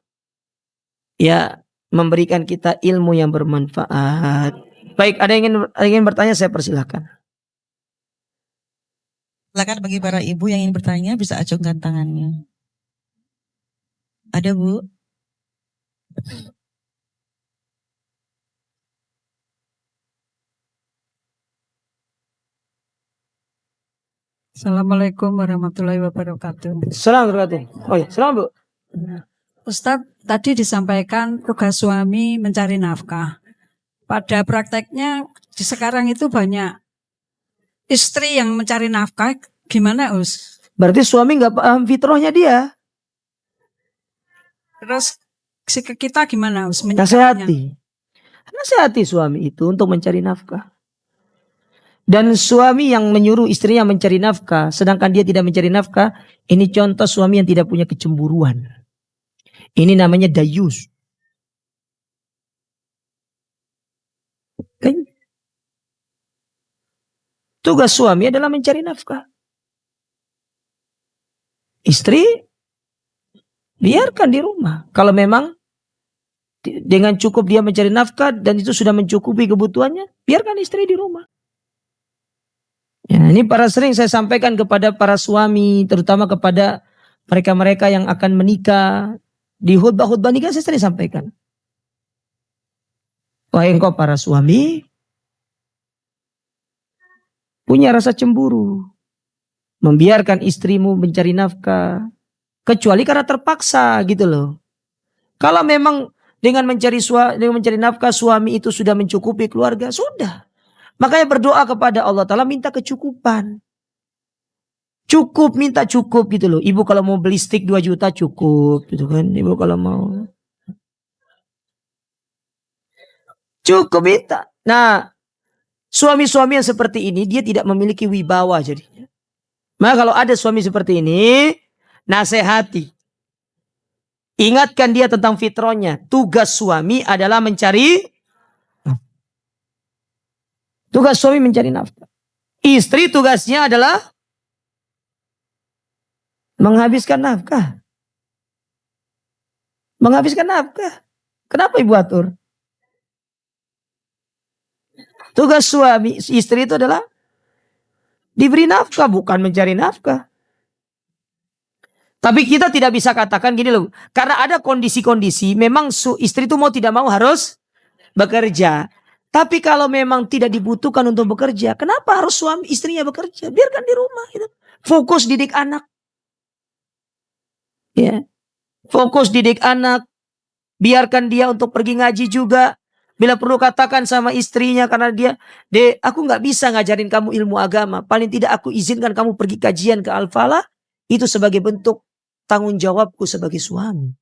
ya memberikan kita ilmu yang bermanfaat. Baik, ada yang ingin bertanya, saya persilahkan. Silakan bagi para ibu yang ingin bertanya bisa acungkan tangannya. Ada, Bu? Assalamualaikum warahmatullahi wabarakatuh. Assalamualaikum. Oh ya, salam Bu. Ustadz, tadi disampaikan tugas suami mencari nafkah. Pada prakteknya di sekarang itu banyak istri yang mencari nafkah. Gimana, Us? Berarti suami nggak paham fitrahnya dia. Terus kita gimana, Us? Nasihati. Nasihati suami itu untuk mencari nafkah. Dan suami yang menyuruh istrinya mencari nafkah, sedangkan dia tidak mencari nafkah, ini contoh suami yang tidak punya kecemburuan. Ini namanya dayus. Kan? Tugas suami adalah mencari nafkah. Istri, biarkan di rumah. Kalau memang dengan cukup dia mencari nafkah dan itu sudah mencukupi kebutuhannya, biarkan istri di rumah. Ya, ini sering saya sampaikan kepada para suami, terutama kepada mereka-mereka yang akan menikah. Di khutbah-khutbah nikah saya sering sampaikan. Wahai engkau para suami, punya rasa cemburu. Membiarkan istrimu mencari nafkah. Kecuali karena terpaksa gitu loh. Kalau memang dengan mencari nafkah suami itu sudah mencukupi keluarga, sudah. Makanya berdoa kepada Allah Ta'ala minta kecukupan. Cukup, minta cukup gitu loh. Ibu kalau mau beli stick 2 juta cukup gitu kan. Ibu kalau mau. Cukup minta. Nah, suami-suami yang seperti ini dia tidak memiliki wibawa jadinya. Maka kalau ada suami seperti ini, nasihati. Ingatkan dia tentang fitrahnya. Tugas suami adalah mencari tugas suami mencari nafkah. Istri tugasnya adalah menghabiskan nafkah. Menghabiskan nafkah. Kenapa ibu atur? Tugas suami, istri itu adalah diberi nafkah, bukan mencari nafkah. Tapi kita tidak bisa katakan gini loh. Karena ada kondisi-kondisi, memang istri itu mau tidak mau harus bekerja. Tapi kalau memang tidak dibutuhkan untuk bekerja, kenapa harus suami istrinya bekerja? Biarkan di rumah. Gitu. Fokus didik anak. Ya, fokus didik anak. Biarkan dia untuk pergi ngaji juga. Bila perlu katakan sama istrinya karena dia, "Dek, aku nggak bisa ngajarin kamu ilmu agama. Paling tidak aku izinkan kamu pergi kajian ke Al-Falah. Itu sebagai bentuk tanggung jawabku sebagai suami."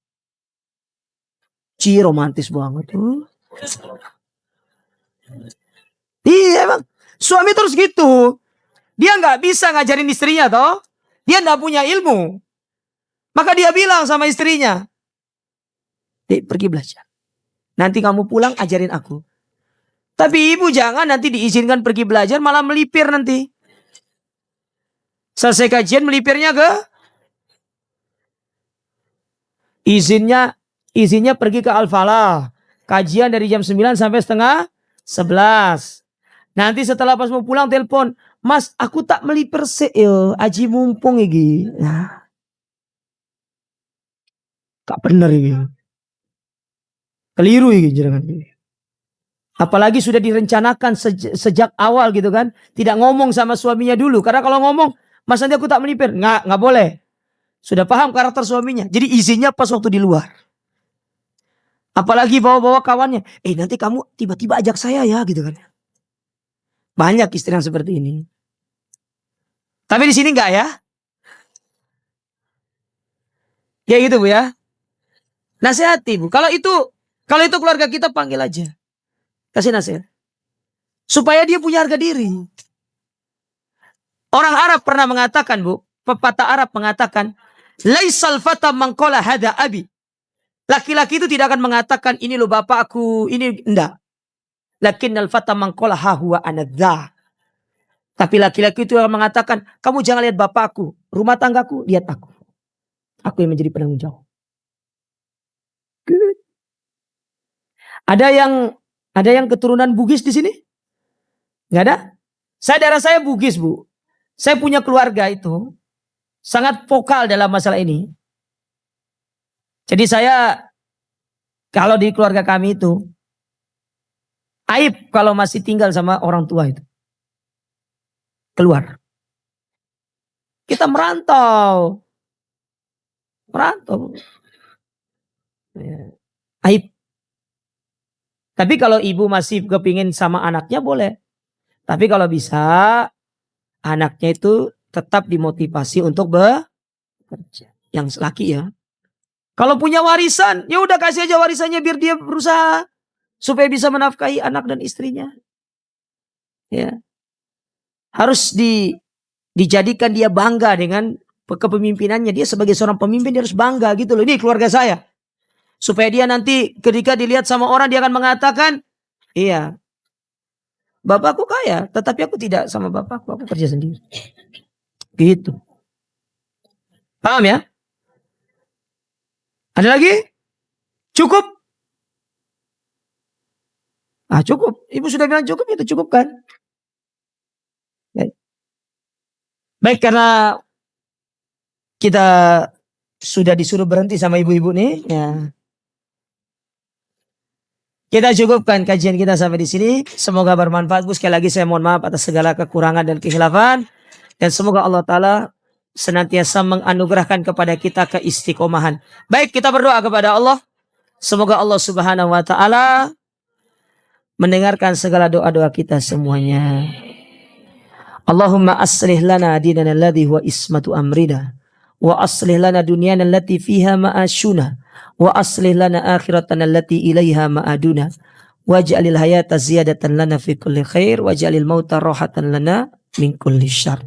Romantis banget tuh. Iya emang suami terus gitu. Dia nggak bisa ngajarin istrinya toh. Dia nggak punya ilmu. Maka dia bilang sama istrinya, "Dek, pergi belajar. Nanti kamu pulang ajarin aku. Tapi ibu jangan nanti diizinkan pergi belajar malah melipir nanti. Selesai kajian melipirnya ke izinnya pergi ke Al-Falah. Kajian dari jam 9 sampai setengah 11. Nanti setelah pas mau pulang telepon, "Mas, aku tak melipir aji mumpung iki." Nah. Gak bener iki. Keliru iki jenengan iki. Apalagi sudah direncanakan sejak awal gitu kan. Tidak ngomong sama suaminya dulu. Karena kalau ngomong, "Mas nanti aku tak melipir." Nggak boleh. Sudah paham karakter suaminya. Jadi izinnya pas waktu di luar. Apalagi bawa-bawa kawannya. Nanti kamu tiba-tiba ajak saya ya gitu kan. Banyak istri yang seperti ini. Tapi di sini enggak ya. Ya gitu Bu ya. Nasihati Bu. Kalau itu keluarga kita panggil aja. Kasih nasihat. Supaya dia punya harga diri. Orang Arab pernah mengatakan Bu. Pepatah Arab mengatakan. Laisal fata mangkola hada abi. Laki-laki itu tidak akan mengatakan ini lo bapakku. Ini enggak. Lakinnal fata mangkola hahuwa anadza. Tapi laki-laki itu akan mengatakan. Kamu jangan lihat bapakku. Rumah tanggaku. Lihat aku. Aku yang menjadi penanggung jawab. Good. Ada yang keturunan Bugis di sini? Nggak ada? Daerah saya Bugis Bu. Saya punya keluarga itu sangat vokal dalam masalah ini. Jadi saya kalau di keluarga kami itu aib kalau masih tinggal sama orang tua itu. Keluar. Kita merantau. Ya. Aib. Tapi kalau ibu masih kepingin sama anaknya boleh. Tapi kalau bisa anaknya itu tetap dimotivasi untuk bekerja. Yang laki ya. Kalau punya warisan, ya udah kasih aja warisannya biar dia berusaha supaya bisa menafkahi anak dan istrinya. Ya. Harus dijadikan dia bangga dengan kepemimpinannya. Dia sebagai seorang pemimpin dia harus bangga gitu loh. Ini keluarga saya. Supaya dia nanti ketika dilihat sama orang dia akan mengatakan, iya, bapakku kaya, tetapi aku tidak sama bapakku, aku kerja sendiri. Gitu. Paham ya? Ada lagi? Cukup? Cukup. Ibu sudah bilang cukup, itu cukup kan? Baik, karena kita sudah disuruh berhenti sama ibu-ibu nih, ya. Kita cukupkan kajian kita sampai di sini. Semoga bermanfaat Bu. Sekali lagi saya mohon maaf atas segala kekurangan dan kehilafan. Dan semoga Allah Ta'ala senantiasa menganugerahkan kepada kita keistiqomahan. Baik, kita berdoa kepada Allah. Semoga Allah Subhanahu wa Ta'ala mendengarkan segala doa-doa kita semuanya. Allahumma aslih lana dinana alladhi huwa ismatu amrina. Wa aslih lana dunyana allati fiha ma'ashuna. Wa aslih lana akhiratana allati ilaiha ma'aduna. Waj'alil hayata ziyadatan lana fi kulli khair. Waj'alil mauta rahatan lana min kulli syar.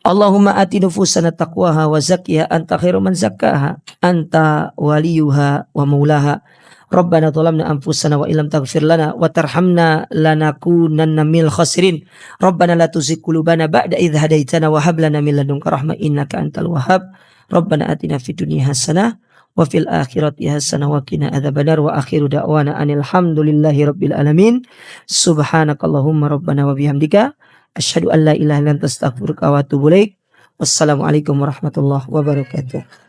Allahumma ati nufusana taqwaha wa zakkiha anta khairu man zakkaha. Anta waliyuha wa maulaha. Rabbana zalamna anfusana wa illam taghfir lana wa tarhamna lanakunanna minal khasirin. Rabbana la tuzigh qulubana ba'da idh hadaitana wa hab lana min ladunka rahmah innaka antal wahhab. Rabbana atina fid dunya hasanah wa fil akhirati hasanah wa qina adzabannar wa akhiru da'wana anil hamdulillahi rabbil alamin. Subhanakallahumma rabbana wa bihamdika asyhadu an la ilaha illa anta astaghfiruka wa atubu ilaik. Wassalamualaikum warahmatullahi wabarakatuh.